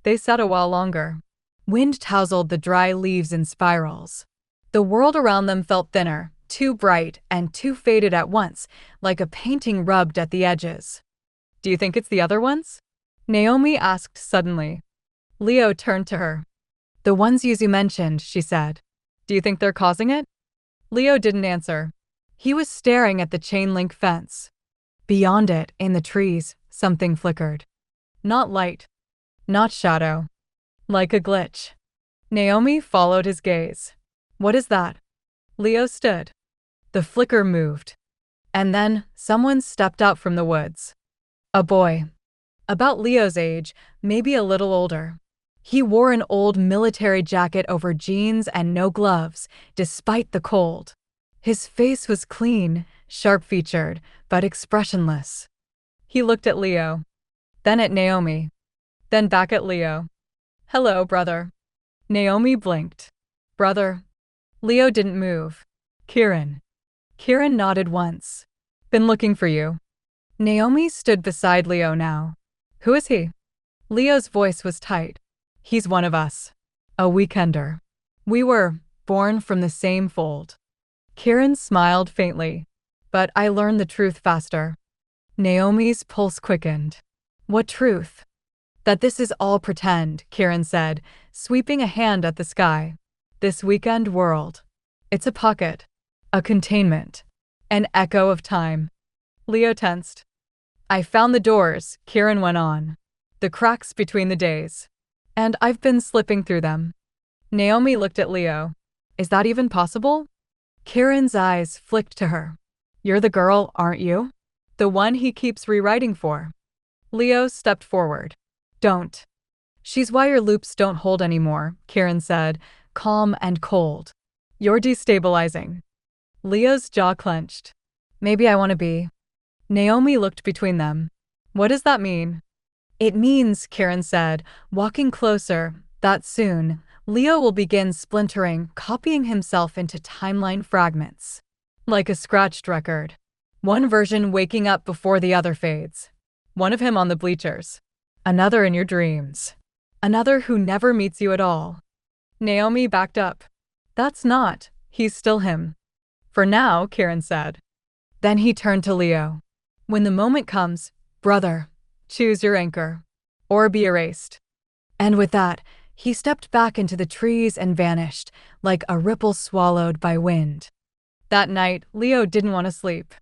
They sat a while longer. Wind tousled the dry leaves in spirals. The world around them felt thinner, too bright and too faded at once, like a painting rubbed at the edges. Do you think it's the other ones? Naomi asked suddenly. Leo turned to her. The ones you mentioned, she said. Do you think they're causing it? Leo didn't answer. He was staring at the chain-link fence. Beyond it, in the trees, something flickered. Not light. Not shadow. Like a glitch. Naomi followed his gaze. What is that? Leo stood. The flicker moved. And then, someone stepped out from the woods. A boy. About Leo's age, maybe a little older. He wore an old military jacket over jeans and no gloves, despite the cold. His face was clean, sharp-featured, but expressionless. He looked at Leo. Then at Naomi. Then back at Leo. Hello, brother. Naomi blinked. Brother. Leo didn't move. Kieran. Kieran nodded once. Been looking for you. Naomi stood beside Leo now. Who is he? Leo's voice was tight. He's one of us. A weekender. We were born from the same fold. Kieran smiled faintly. But I learned the truth faster. Naomi's pulse quickened. What truth? That this is all pretend, Kieran said, sweeping a hand at the sky. This weekend world. It's a pocket. A containment. An echo of time. Leo tensed. I found the doors, Kieran went on. The cracks between the days. And I've been slipping through them. Naomi looked at Leo. Is that even possible? Kieran's eyes flicked to her. You're the girl, aren't you? The one he keeps rewriting for. Leo stepped forward. Don't. She's why your loops don't hold anymore, Kieran said, calm and cold. You're destabilizing. Leo's jaw clenched. Maybe I want to be. Naomi looked between them. What does that mean? It means, Kieran said, walking closer, that soon, Leo will begin splintering, copying himself into timeline fragments. Like a scratched record. One version waking up before the other fades. One of him on the bleachers. Another in your dreams. Another who never meets you at all. Naomi backed up. That's not, he's still him. For now, Kieran said. Then he turned to Leo. When the moment comes, brother, choose your anchor. Or be erased. And with that, he stepped back into the trees and vanished, like a ripple swallowed by wind. That night, Leo didn't want to sleep.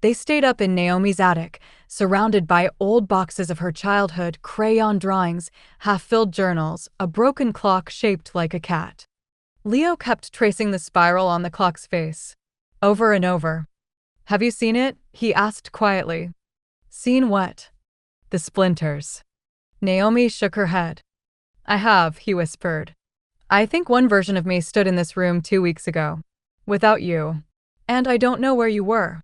They stayed up in Naomi's attic, surrounded by old boxes of her childhood, crayon drawings, half-filled journals, a broken clock shaped like a cat. Leo kept tracing the spiral on the clock's face. Over and over. Have you seen it? He asked quietly. Seen what? The splinters. Naomi shook her head. I have, he whispered. I think one version of me stood in this room 2 weeks ago. Without you. And I don't know where you were.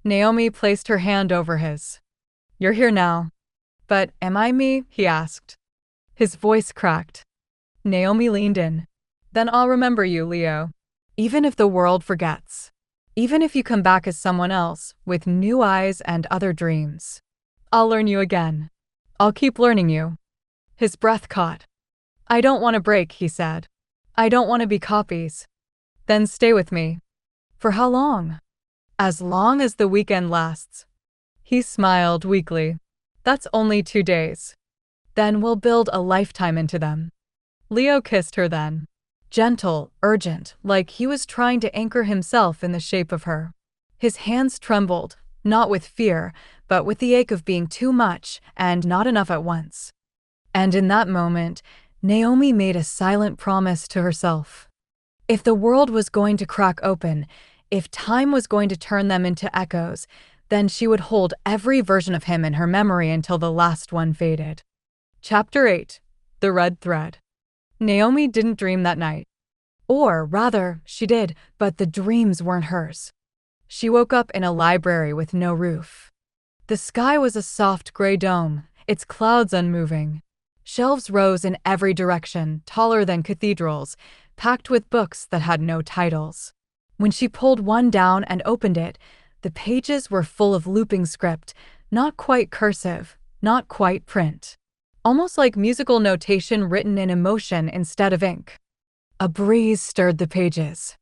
Naomi placed her hand over his. You're here now. But am I me? He asked. His voice cracked. Naomi leaned in. Then I'll remember you, Leo. Even if the world forgets. Even if you come back as someone else, with new eyes and other dreams. I'll learn you again. I'll keep learning you. His breath caught. I don't want to break, he said. I don't want to be copies. Then stay with me. For how long? As long as the weekend lasts. He smiled weakly. That's only 2 days. Then we'll build a lifetime into them. Leo kissed her then. Gentle, urgent, like he was trying to anchor himself in the shape of her. His hands trembled, not with fear, but with the ache of being too much and not enough at once. And in that moment, Naomi made a silent promise to herself. If the world was going to crack open, if time was going to turn them into echoes, then she would hold every version of him in her memory until the last one faded. Chapter 8. The Red Thread. Naomi didn't dream that night. Or, rather, she did, but the dreams weren't hers. She woke up in a library with no roof. The sky was a soft gray dome, its clouds unmoving. Shelves rose in every direction, taller than cathedrals, packed with books that had no titles. When she pulled one down and opened it, the pages were full of looping script, not quite cursive, not quite print. Almost like musical notation written in emotion instead of ink. A breeze stirred the pages.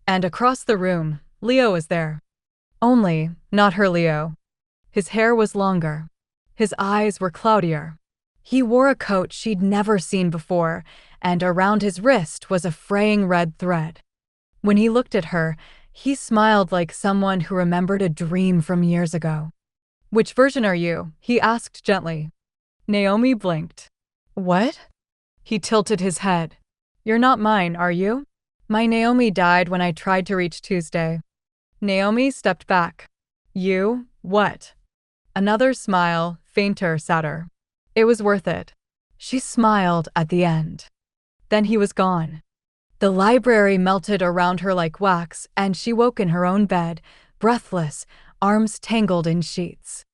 And across the room, Leo was there. Only, not her Leo. His hair was longer. His eyes were cloudier. He wore a coat she'd never seen before, and around his wrist was a fraying red thread. When he looked at her, he smiled like someone who remembered a dream from years ago. "Which version are you?" he asked gently. Naomi blinked. "What?" He tilted his head. "You're not mine, are you?" "My Naomi died when I tried to reach Tuesday." Naomi stepped back. "You, what?" Another smile, fainter, sadder. "It was worth it." She smiled at the end. Then he was gone. The library melted around her like wax, and she woke in her own bed, breathless, arms tangled in sheets.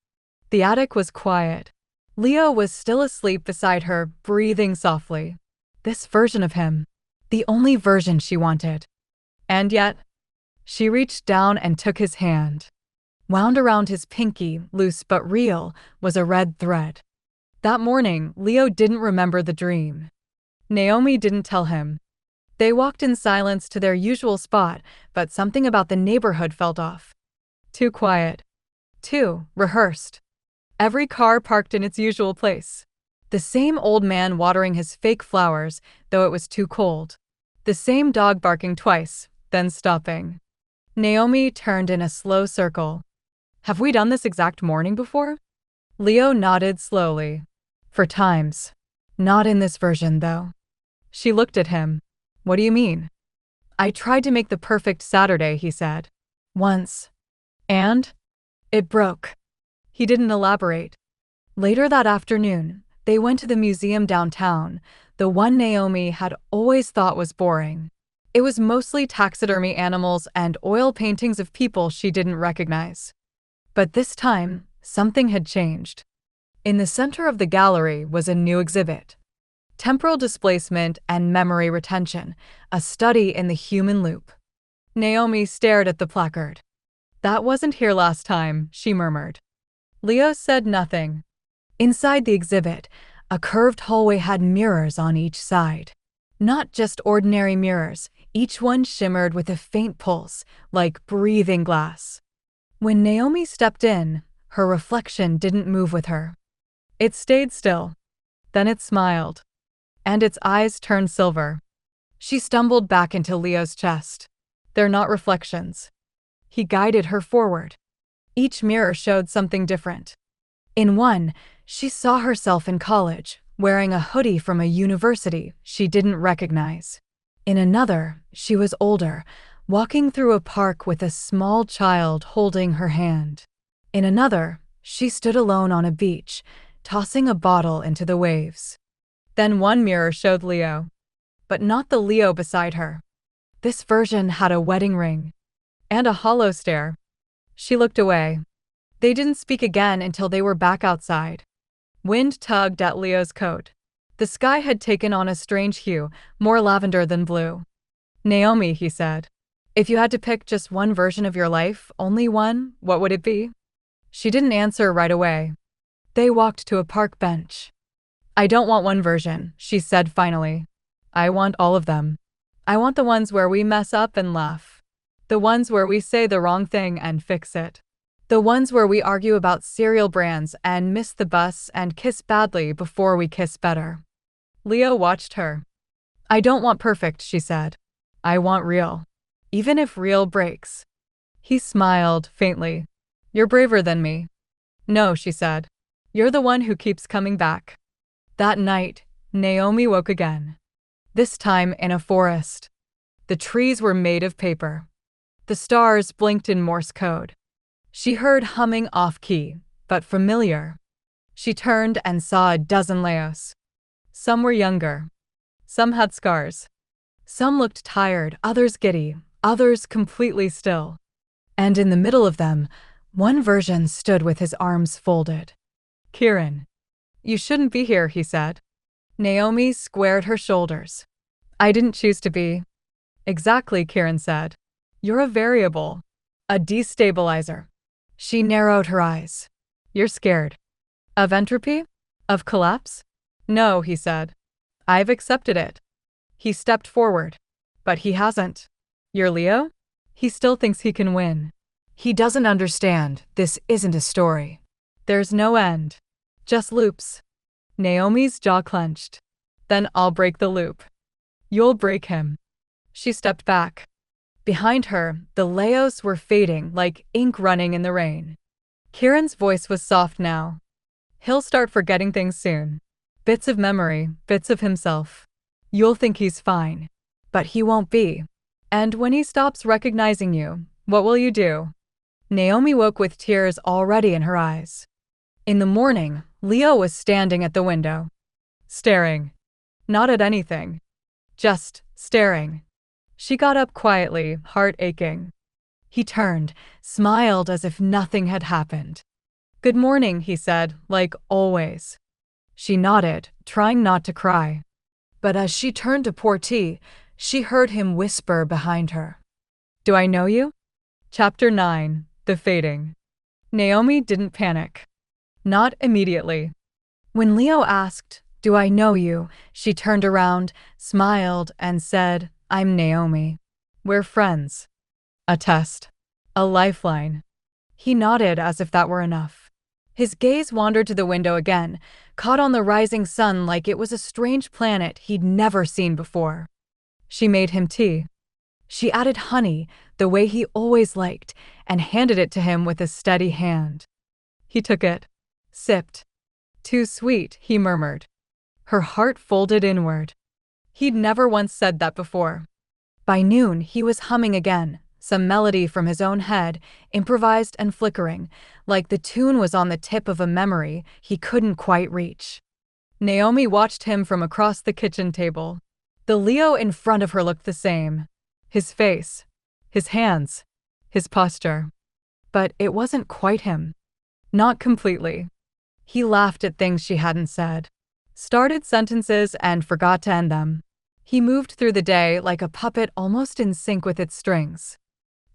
The attic was quiet. Leo was still asleep beside her, breathing softly. This version of him. The only version she wanted. And yet, she reached down and took his hand. Wound around his pinky, loose but real, was a red thread. That morning, Leo didn't remember the dream. Naomi didn't tell him. They walked in silence to their usual spot, but something about the neighborhood felt off. Too quiet. Too rehearsed. Every car parked in its usual place. The same old man watering his fake flowers, though it was too cold. The same dog barking twice, then stopping. Naomi turned in a slow circle. "Have we done this exact morning before?" Leo nodded slowly. "For times. Not in this version, though." She looked at him. "What do you mean?" "I tried to make the perfect Saturday," he said. "Once. And? It broke." He didn't elaborate. Later that afternoon, they went to the museum downtown, the one Naomi had always thought was boring. It was mostly taxidermy animals and oil paintings of people she didn't recognize. But this time, something had changed. In the center of the gallery was a new exhibit. Temporal displacement and memory retention, a study in the human loop. Naomi stared at the placard. "That wasn't here last time," she murmured. Leo said nothing. Inside the exhibit, a curved hallway had mirrors on each side. Not just ordinary mirrors, each one shimmered with a faint pulse, like breathing glass. When Naomi stepped in, her reflection didn't move with her. It stayed still. Then it smiled. And its eyes turned silver. She stumbled back into Leo's chest. "They're not reflections." He guided her forward. Each mirror showed something different. In one, she saw herself in college, wearing a hoodie from a university she didn't recognize. In another, she was older, walking through a park with a small child holding her hand. In another, she stood alone on a beach, tossing a bottle into the waves. Then one mirror showed Leo. But not the Leo beside her. This version had a wedding ring. And a hollow stare. She looked away. They didn't speak again until they were back outside. Wind tugged at Leo's coat. The sky had taken on a strange hue, more lavender than blue. "Naomi," he said, "if you had to pick just one version of your life, only one, what would it be?" She didn't answer right away. They walked to a park bench. "I don't want one version," she said finally. "I want all of them. I want the ones where we mess up and laugh. The ones where we say the wrong thing and fix it. The ones where we argue about cereal brands and miss the bus and kiss badly before we kiss better." Leo watched her. "I don't want perfect," she said. "I want real. Even if real breaks." He smiled faintly. "You're braver than me." "No," she said. "You're the one who keeps coming back." That night, Naomi woke again. This time in a forest. The trees were made of paper. The stars blinked in Morse code. She heard humming off-key, but familiar. She turned and saw a dozen Leos. Some were younger. Some had scars. Some looked tired, others giddy, others completely still. And in the middle of them, one version stood with his arms folded. "Kieran. You shouldn't be here," he said. Naomi squared her shoulders. "I didn't choose to be." "Exactly," Kieran said. "You're a variable. A destabilizer." She narrowed her eyes. "You're scared. Of entropy? Of collapse?" "No," he said. "I've accepted it." He stepped forward. "But he hasn't." "You're Leo?" He still thinks he can win. He doesn't understand this isn't a story. There's no end. Just loops. Naomi's jaw clenched. Then I'll break the loop. You'll break him. She stepped back. Behind her, the Leos were fading like ink running in the rain. Kieran's voice was soft now. He'll start forgetting things soon. Bits of memory, bits of himself. You'll think he's fine. But he won't be. And when he stops recognizing you, what will you do? Naomi woke with tears already in her eyes. In the morning, Leo was standing at the window. Staring. Not at anything. Just staring. She got up quietly, heart aching. He turned, smiled as if nothing had happened. Good morning, he said, like always. She nodded, trying not to cry. But as she turned to pour tea, she heard him whisper behind her. Do I know you? Chapter 9, The Fading. Naomi didn't panic. Not immediately. When Leo asked, Do I know you? She turned around, smiled, and said, I'm Naomi. We're friends. A test. A lifeline. He nodded as if that were enough. His gaze wandered to the window again, caught on the rising sun like it was a strange planet he'd never seen before. She made him tea. She added honey, the way he always liked, and handed it to him with a steady hand. He took it. Sipped. Too sweet, he murmured. Her heart folded inward. He'd never once said that before. By noon, he was humming again, some melody from his own head, improvised and flickering, like the tune was on the tip of a memory he couldn't quite reach. Naomi watched him from across the kitchen table. The Leo in front of her looked the same. His face, his hands, his posture. But it wasn't quite him. Not completely. He laughed at things she hadn't said. Started sentences and forgot to end them. He moved through the day like a puppet almost in sync with its strings.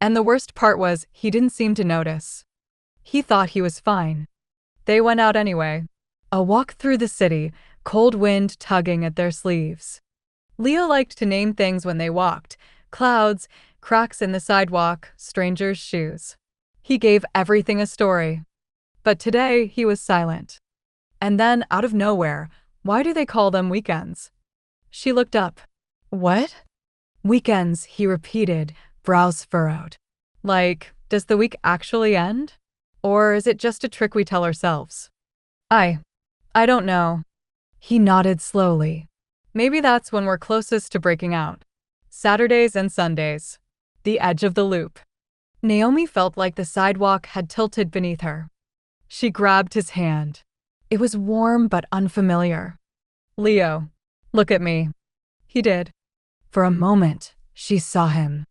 And the worst part was he didn't seem to notice. He thought he was fine. They went out anyway. A walk through the city, cold wind tugging at their sleeves. Leo liked to name things when they walked: clouds, cracks in the sidewalk, strangers' shoes. He gave everything a story. But today he was silent. And then, out of nowhere, why do they call them weekends? She looked up. What? Weekends, he repeated, brows furrowed. Like, does the week actually end? Or is it just a trick we tell ourselves? I don't know. He nodded slowly. Maybe that's when we're closest to breaking out. Saturdays and Sundays. The edge of the loop. Naomi felt like the sidewalk had tilted beneath her. She grabbed his hand. It was warm but unfamiliar. Leo, look at me. He did. For a moment, she saw him.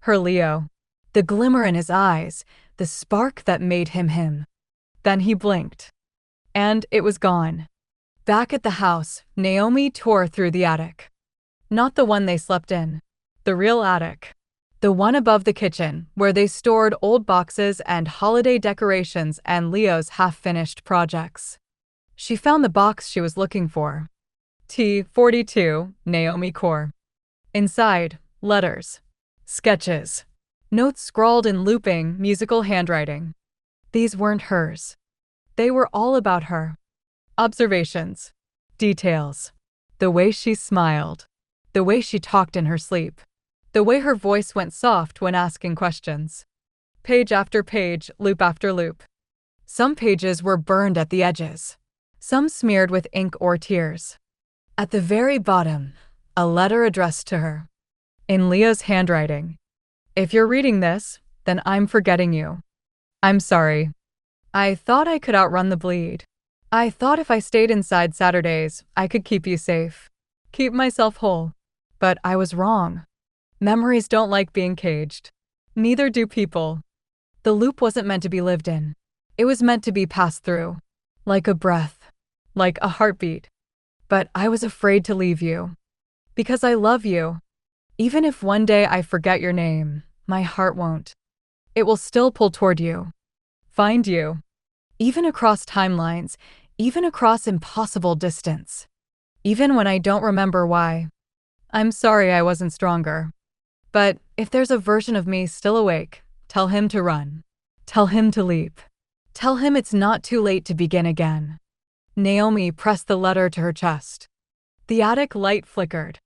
Her Leo. The glimmer in his eyes, the spark that made him him. Then he blinked. And it was gone. Back at the house, Naomi tore through the attic. Not the one they slept in. The real attic. The one above the kitchen, where they stored old boxes and holiday decorations and Leo's half-finished projects. She found the box she was looking for. T42, Naomi Core. Inside, letters. Sketches. Notes scrawled in looping, musical handwriting. These weren't hers. They were all about her. Observations. Details. The way she smiled. The way she talked in her sleep. The way her voice went soft when asking questions. Page after page, loop after loop. Some pages were burned at the edges. Some smeared with ink or tears. At the very bottom, a letter addressed to her. In Leo's handwriting. If you're reading this, then I'm forgetting you. I'm sorry. I thought I could outrun the bleed. I thought if I stayed inside Saturdays, I could keep you safe. Keep myself whole. But I was wrong. Memories don't like being caged. Neither do people. The loop wasn't meant to be lived in. It was meant to be passed through. Like a breath. Like a heartbeat. But I was afraid to leave you. Because I love you. Even if one day I forget your name, my heart won't. It will still pull toward you. Find you. Even across timelines, even across impossible distance. Even when I don't remember why. I'm sorry I wasn't stronger. But if there's a version of me still awake, tell him to run. Tell him to leap. Tell him it's not too late to begin again. Naomi pressed the letter to her chest. The attic light flickered.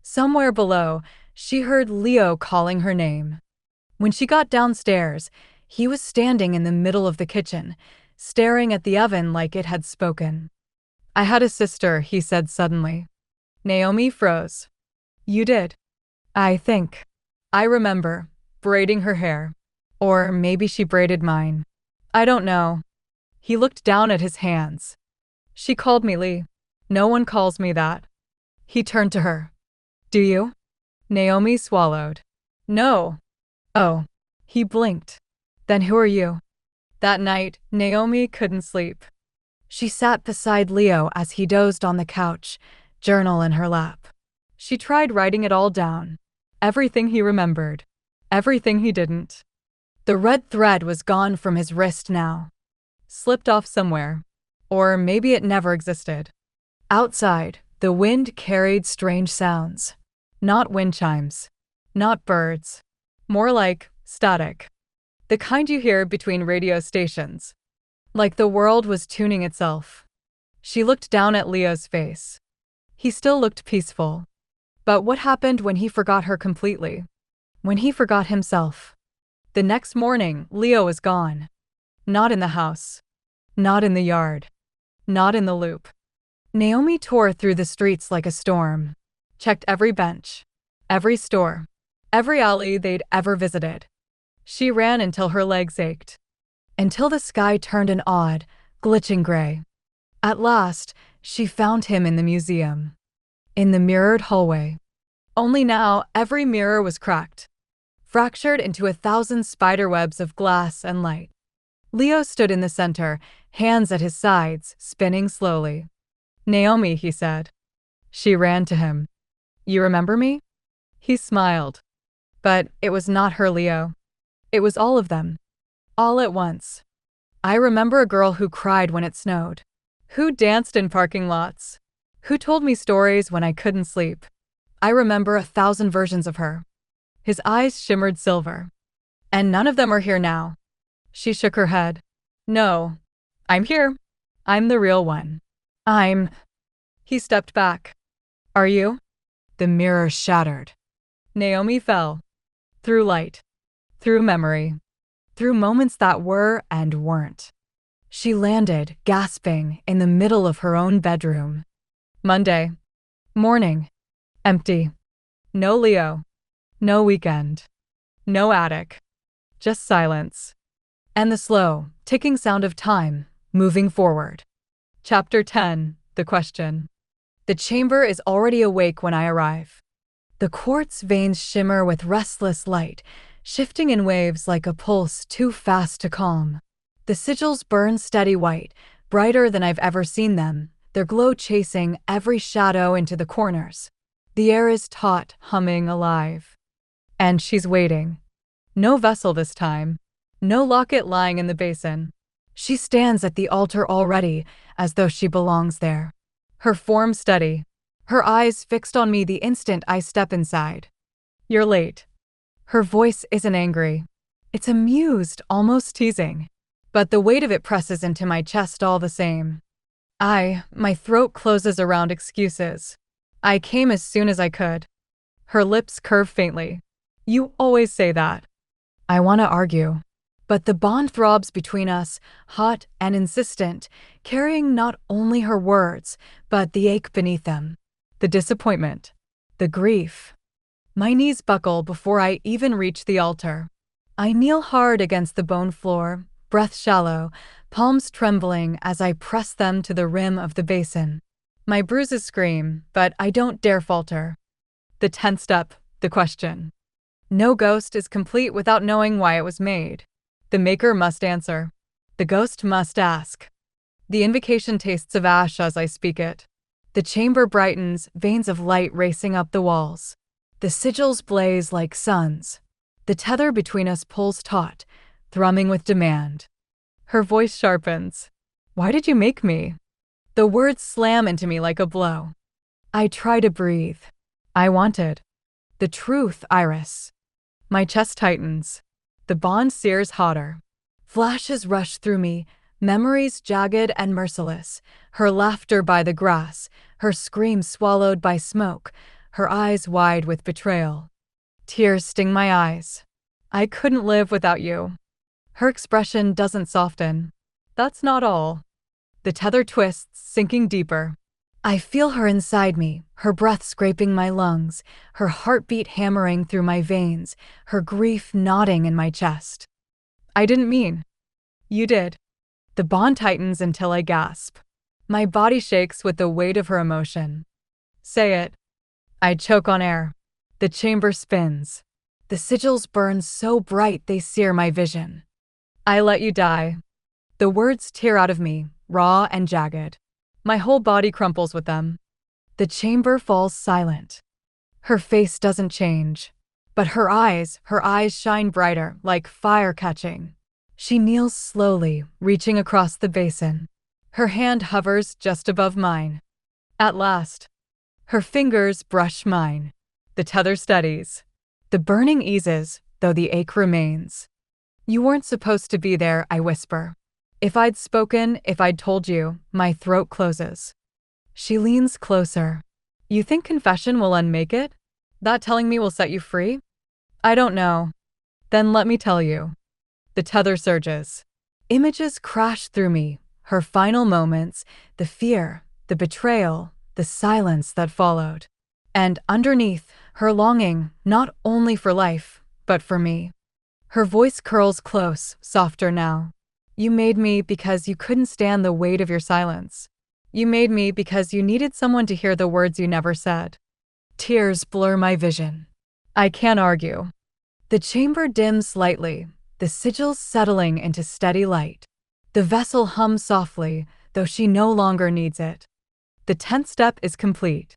Somewhere below, she heard Leo calling her name. When she got downstairs, he was standing in the middle of the kitchen, staring at the oven like it had spoken. I had a sister, he said suddenly. Naomi froze. You did? I think. I remember, braiding her hair. Or maybe she braided mine. I don't know. He looked down at his hands. She called me Lee. No one calls me that. He turned to her. Do you? Naomi swallowed. No. Oh. He blinked. Then who are you? That night, Naomi couldn't sleep. She sat beside Leo as he dozed on the couch, journal in her lap. She tried writing it all down. Everything he remembered. Everything he didn't. The red thread was gone from his wrist now. Slipped off somewhere. Or maybe it never existed. Outside, the wind carried strange sounds. Not wind chimes. Not birds. More like static. The kind you hear between radio stations. Like the world was tuning itself. She looked down at Leo's face. He still looked peaceful. But what happened when he forgot her completely? When he forgot himself? The next morning, Leo was gone. Not in the house. Not in the yard. Not in the loop. Naomi tore through the streets like a storm. Checked every bench. Every store. Every alley they'd ever visited. She ran until her legs ached. Until the sky turned an odd, glitching gray. At last, she found him in the museum. In the mirrored hallway. Only now, every mirror was cracked. Fractured into 1,000 spiderwebs of glass and light. Leo stood in the center, hands at his sides, spinning slowly. Naomi, he said. She ran to him. You remember me? He smiled. But it was not her Leo. It was all of them. All at once. I remember a girl who cried when it snowed. Who danced in parking lots. Who told me stories when I couldn't sleep. I remember 1,000 versions of her. His eyes shimmered silver. And none of them are here now. She shook her head. No. I'm here. I'm the real one. He stepped back. Are you? The mirror shattered. Naomi fell. Through light. Through memory. Through moments that were and weren't. She landed, gasping, in the middle of her own bedroom. Monday. Morning. Empty. No Leo. No weekend. No attic. Just silence. And the slow, ticking sound of time, moving forward. Chapter 10. The question. The chamber is already awake when I arrive. The quartz veins shimmer with restless light, shifting in waves like a pulse too fast to calm. The sigils burn steady white, brighter than I've ever seen them, their glow chasing every shadow into the corners. The air is taut, humming, alive. And she's waiting. No vessel this time. No locket lying in the basin. She stands at the altar already, as though she belongs there. Her form steady. Her eyes fixed on me the instant I step inside. You're late. Her voice isn't angry. It's amused, almost teasing. But the weight of it presses into my chest all the same. My throat closes around excuses. I came as soon as I could. Her lips curve faintly. You always say that. I want to argue. But the bond throbs between us, hot and insistent, carrying not only her words, but the ache beneath them. The disappointment. The grief. My knees buckle before I even reach the altar. I kneel hard against the bone floor, breath shallow, palms trembling as I press them to the rim of the basin. My bruises scream, but I don't dare falter. The 10th step, the question. No ghost is complete without knowing why it was made. The maker must answer. The ghost must ask. The invocation tastes of ash as I speak it. The chamber brightens, veins of light racing up the walls. The sigils blaze like suns. The tether between us pulls taut, thrumming with demand. Her voice sharpens. Why did you make me? The words slam into me like a blow. I try to breathe. I wanted. The truth, Iris. My chest tightens. The bond sears hotter. Flashes rush through me, memories jagged and merciless. Her laughter by the grass, her scream swallowed by smoke, her eyes wide with betrayal. Tears sting my eyes. I couldn't live without you. Her expression doesn't soften. That's not all. The tether twists, sinking deeper. I feel her inside me, her breath scraping my lungs, her heartbeat hammering through my veins, her grief knotting in my chest. I didn't mean. You did. The bond tightens until I gasp. My body shakes with the weight of her emotion. Say it. I choke on air. The chamber spins. The sigils burn so bright they sear my vision. I let you die. The words tear out of me, raw and jagged. My whole body crumples with them. The chamber falls silent. Her face doesn't change. But her eyes shine brighter, like fire catching. She kneels slowly, reaching across the basin. Her hand hovers just above mine. At last, her fingers brush mine. The tether steadies. The burning eases, though the ache remains. You weren't supposed to be there, I whisper. If I'd spoken, if I'd told you, my throat closes. She leans closer. You think confession will unmake it? That telling me will set you free? I don't know. Then let me tell you. The tether surges. Images crash through me, her final moments, the fear, the betrayal, the silence that followed. And underneath, her longing, not only for life, but for me. Her voice curls close, softer now. You made me because you couldn't stand the weight of your silence. You made me because you needed someone to hear the words you never said. Tears blur my vision. I can't argue. The chamber dims slightly, the sigils settling into steady light. The vessel hums softly, though she no longer needs it. The 10th step is complete.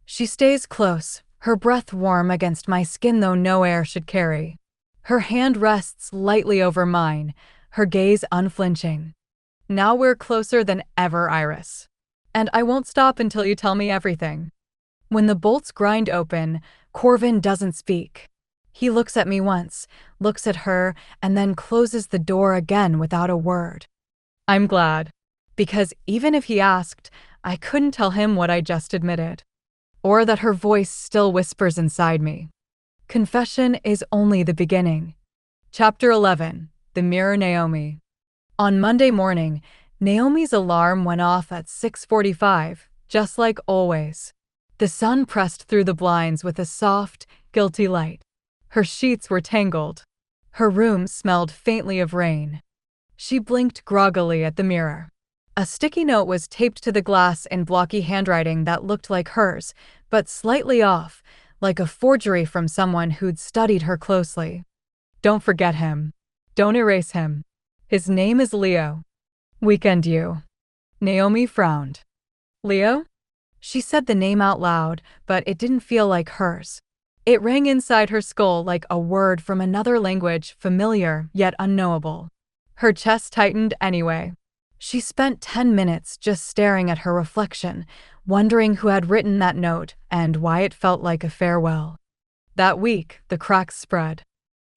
She stays close, her breath warm against my skin though no air should carry. Her hand rests lightly over mine, her gaze unflinching. Now we're closer than ever, Iris. And I won't stop until you tell me everything. When the bolts grind open, Corvin doesn't speak. He looks at me once, looks at her, and then closes the door again without a word. I'm glad, because even if he asked, I couldn't tell him what I just admitted. Or that her voice still whispers inside me. Confession is only the beginning. Chapter 11. The Mirror Naomi. On Monday morning, Naomi's alarm went off at 6:45, just like always. The sun pressed through the blinds with a soft, guilty light. Her sheets were tangled. Her room smelled faintly of rain. She blinked groggily at the mirror. A sticky note was taped to the glass in blocky handwriting that looked like hers, but slightly off, like a forgery from someone who'd studied her closely. Don't forget him. Don't erase him. His name is Leo. Weekend you. Naomi frowned. Leo? She said the name out loud, but it didn't feel like hers. It rang inside her skull like a word from another language, familiar yet unknowable. Her chest tightened anyway. She spent 10 minutes just staring at her reflection, wondering who had written that note and why it felt like a farewell. That week, the cracks spread.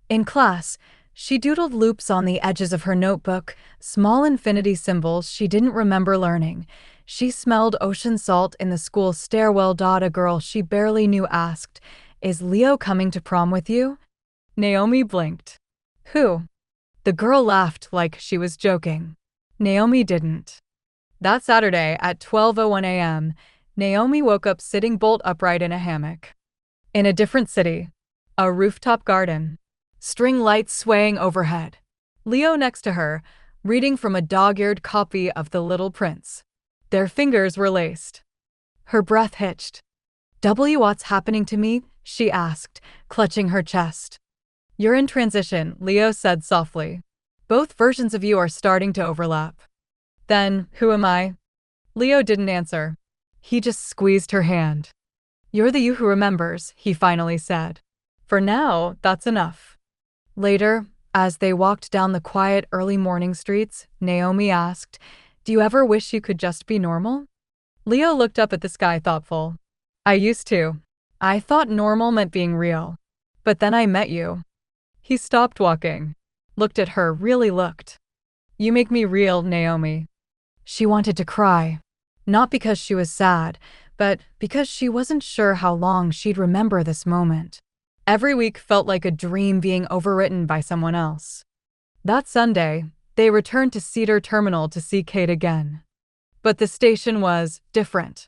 In class, she doodled loops on the edges of her notebook, small infinity symbols she didn't remember learning. She smelled ocean salt in the school stairwell. A girl she barely knew asked, "Is Leo coming to prom with you?" Naomi blinked. Who? The girl laughed like she was joking. Naomi didn't. That Saturday at 12:01 a.m., Naomi woke up sitting bolt upright in a hammock. In a different city. A rooftop garden. String lights swaying overhead. Leo next to her, reading from a dog-eared copy of The Little Prince. Their fingers were laced. Her breath hitched. What's happening to me? She asked, clutching her chest. You're in transition, Leo said softly. Both versions of you are starting to overlap. Then, who am I? Leo didn't answer. He just squeezed her hand. You're the you who remembers, he finally said. For now, that's enough. Later, as they walked down the quiet early morning streets, Naomi asked, Do you ever wish you could just be normal? Leo looked up at the sky thoughtful. I used to. I thought normal meant being real. But then I met you. He stopped walking. Looked at her, really looked. You make me real, Naomi. She wanted to cry. Not because she was sad, but because she wasn't sure how long she'd remember this moment. Every week felt like a dream being overwritten by someone else. That Sunday, they returned to Cedar Terminal to see Kate again. But the station was different.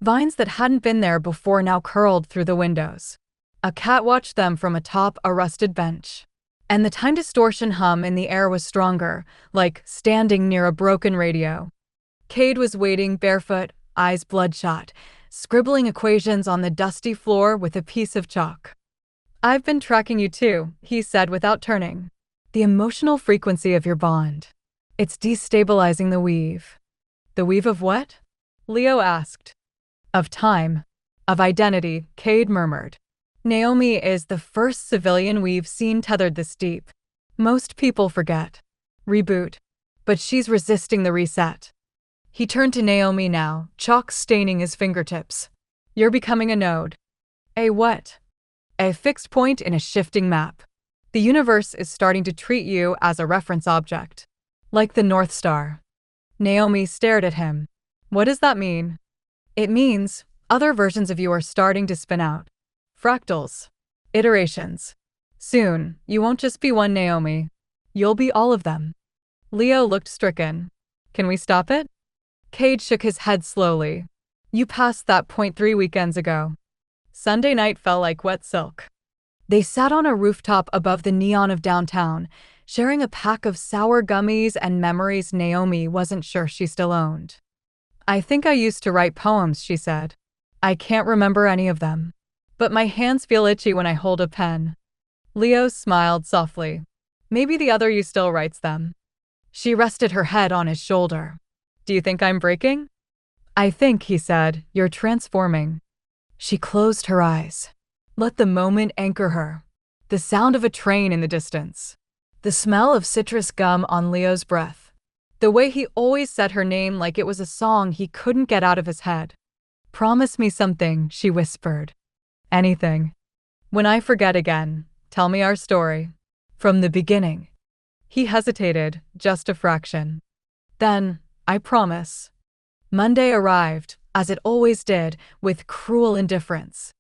Vines that hadn't been there before now curled through the windows. A cat watched them from atop a rusted bench. And the time distortion hum in the air was stronger, like standing near a broken radio. Cade was waiting barefoot, eyes bloodshot, scribbling equations on the dusty floor with a piece of chalk. I've been tracking you too, he said without turning. The emotional frequency of your bond. It's destabilizing the weave. The weave of what? Leo asked. Of time. Of identity, Cade murmured. Naomi is the first civilian we've seen tethered this deep. Most people forget. Reboot. But she's resisting the reset. He turned to Naomi now, chalk staining his fingertips. You're becoming a node. A what? A fixed point in a shifting map. The universe is starting to treat you as a reference object. Like the North Star. Naomi stared at him. What does that mean? It means other versions of you are starting to spin out. Fractals. Iterations. Soon, you won't just be one Naomi. You'll be all of them. Leo looked stricken. Can we stop it? Cade shook his head slowly. You passed that point 3 weekends ago. Sunday night fell like wet silk. They sat on a rooftop above the neon of downtown, sharing a pack of sour gummies and memories Naomi wasn't sure she still owned. I think I used to write poems, she said. I can't remember any of them. But my hands feel itchy when I hold a pen. Leo smiled softly. Maybe the other you still writes them. She rested her head on his shoulder. Do you think I'm breaking? I think, he said, you're transforming. She closed her eyes. Let the moment anchor her. The sound of a train in the distance. The smell of citrus gum on Leo's breath. The way he always said her name like it was a song he couldn't get out of his head. Promise me something, she whispered. Anything. When I forget again, tell me our story. From the beginning. He hesitated, just a fraction. Then, I promise. Monday arrived, as it always did, with cruel indifference.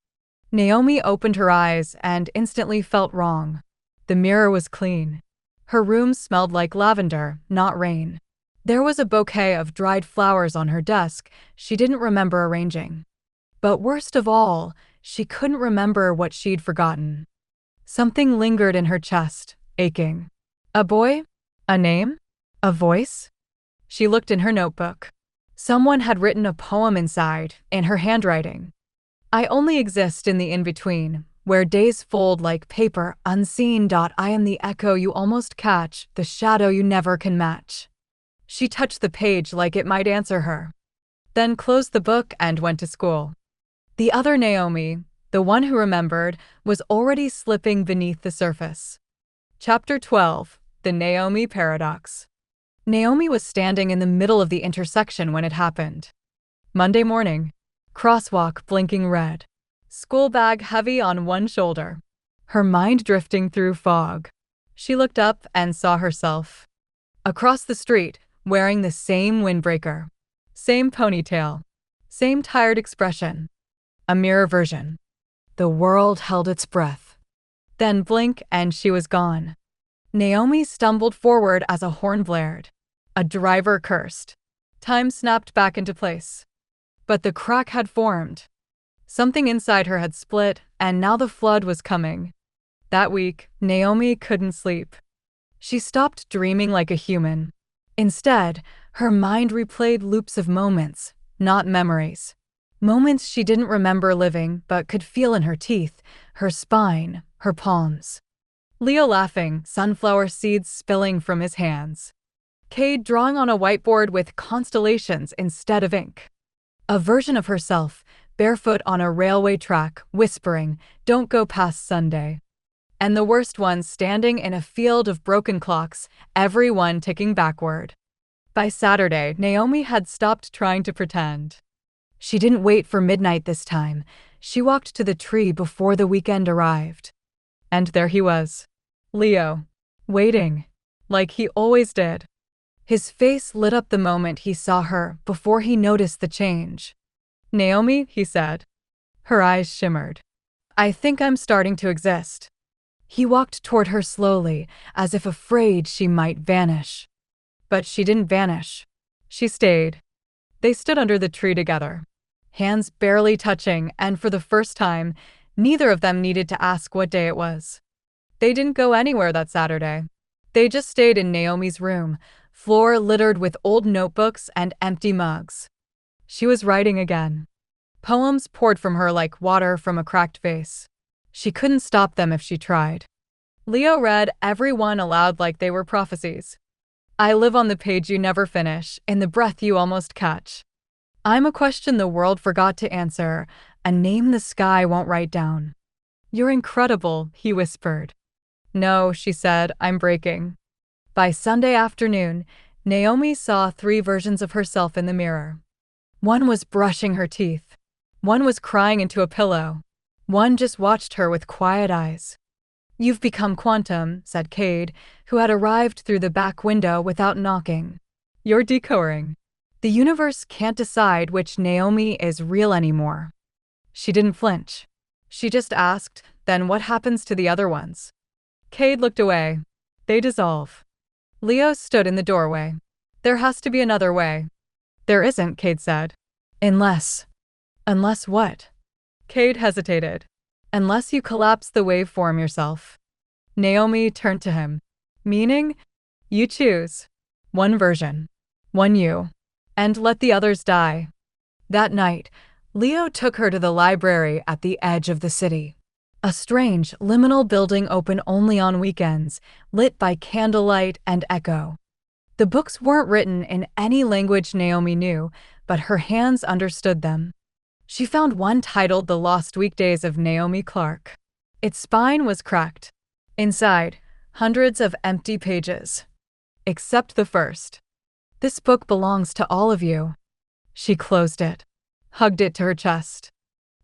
Naomi opened her eyes and instantly felt wrong. The mirror was clean. Her room smelled like lavender, not rain. There was a bouquet of dried flowers on her desk she didn't remember arranging. But worst of all, she couldn't remember what she'd forgotten. Something lingered in her chest, aching. A boy? A name? A voice? She looked in her notebook. Someone had written a poem inside, in her handwriting. I only exist in the in-between, where days fold like paper unseen. I am the echo you almost catch, the shadow you never can match. She touched the page like it might answer her. Then closed the book and went to school. The other Naomi, the one who remembered, was already slipping beneath the surface. Chapter 12, The Naomi Paradox. Naomi was standing in the middle of the intersection when it happened. Monday morning. Crosswalk blinking red. School bag heavy on one shoulder. Her mind drifting through fog. She looked up and saw herself. Across the street, wearing the same windbreaker. Same ponytail. Same tired expression. A mirror version. The world held its breath. Then blink and she was gone. Naomi stumbled forward as a horn blared. A driver cursed. Time snapped back into place. But the crack had formed. Something inside her had split, and now the flood was coming. That week, Naomi couldn't sleep. She stopped dreaming like a human. Instead, her mind replayed loops of moments, not memories. Moments she didn't remember living but could feel in her teeth, her spine, her palms. Leo laughing, sunflower seeds spilling from his hands. Cade drawing on a whiteboard with constellations instead of ink. A version of herself, barefoot on a railway track, whispering, "Don't go past Sunday." And the worst one standing in a field of broken clocks, every one ticking backward. By Saturday, Naomi had stopped trying to pretend. She didn't wait for midnight this time. She walked to the tree before the weekend arrived. And there he was, Leo, waiting, like he always did. His face lit up the moment he saw her before he noticed the change. "Naomi," he said. Her eyes shimmered. "I think I'm starting to exist." He walked toward her slowly, as if afraid she might vanish. But she didn't vanish. She stayed. They stood under the tree together, hands barely touching, and for the first time, neither of them needed to ask what day it was. They didn't go anywhere that Saturday. They just stayed in Naomi's room, floor littered with old notebooks and empty mugs. She was writing again. Poems poured from her like water from a cracked vase. She couldn't stop them if she tried. Leo read every one aloud like they were prophecies. "I live on the page you never finish, in the breath you almost catch. I'm a question the world forgot to answer, a name the sky won't write down." "You're incredible," he whispered. "No," she said, "I'm breaking." By Sunday afternoon, Naomi saw 3 versions of herself in the mirror. One was brushing her teeth. One was crying into a pillow. One just watched her with quiet eyes. "You've become quantum," said Cade, who had arrived through the back window without knocking. "You're decoring. The universe can't decide which Naomi is real anymore." She didn't flinch. She just asked, "Then what happens to the other ones?" Cade looked away. "They dissolve." Leo stood in the doorway. "There has to be another way." "There isn't," Cade said. "Unless." "Unless what?" Cade hesitated. "Unless you collapse the waveform yourself." Naomi turned to him. "Meaning? You choose. One version. One you. And let the others die." That night, Leo took her to the library at the edge of the city. A strange, liminal building open only on weekends, lit by candlelight and echo. The books weren't written in any language Naomi knew, but her hands understood them. She found one titled The Lost Weekdays of Naomi Clark. Its spine was cracked. Inside, hundreds of empty pages. Except the first. "This book belongs to all of you." She closed it, hugged it to her chest.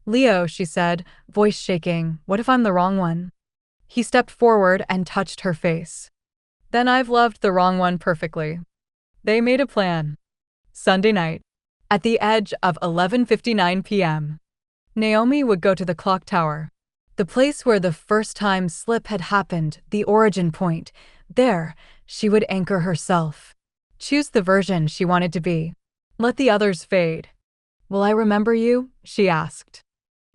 "Leo," she said, voice shaking, "what if I'm the wrong one?" He stepped forward and touched her face. "Then I've loved the wrong one perfectly." They made a plan. Sunday night, at the edge of 11:59 p.m., Naomi would go to the clock tower, the place where the first time slip had happened, the origin point. There, she would anchor herself. Choose the version she wanted to be. Let the others fade. "Will I remember you?" she asked.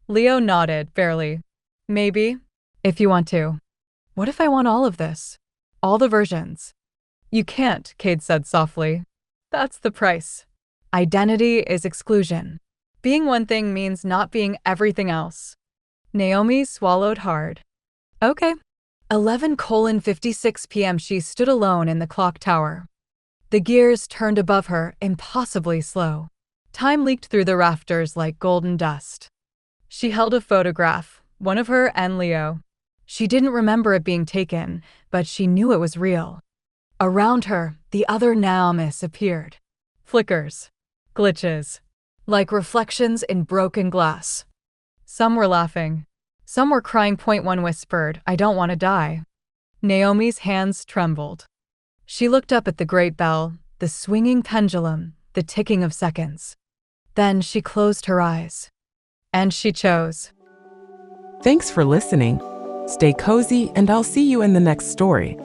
Leo nodded, barely. "Maybe, if you want to." "What if I want all of this? All the versions?" "You can't," Cade said softly. "That's the price. Identity is exclusion. Being one thing means not being everything else." Naomi swallowed hard. "Okay." 11:56 p.m. She stood alone in the clock tower. The gears turned above her, impossibly slow. Time leaked through the rafters like golden dust. She held a photograph, one of her and Leo. She didn't remember it being taken, but she knew it was real. Around her, the other Naomis appeared. Flickers. Glitches. Like reflections in broken glass. Some were laughing. Some were crying. One whispered, "I don't want to die." Naomi's hands trembled. She looked up at the great bell, the swinging pendulum, the ticking of seconds. Then she closed her eyes. And she chose. Thanks for listening. Stay cozy, and I'll see you in the next story.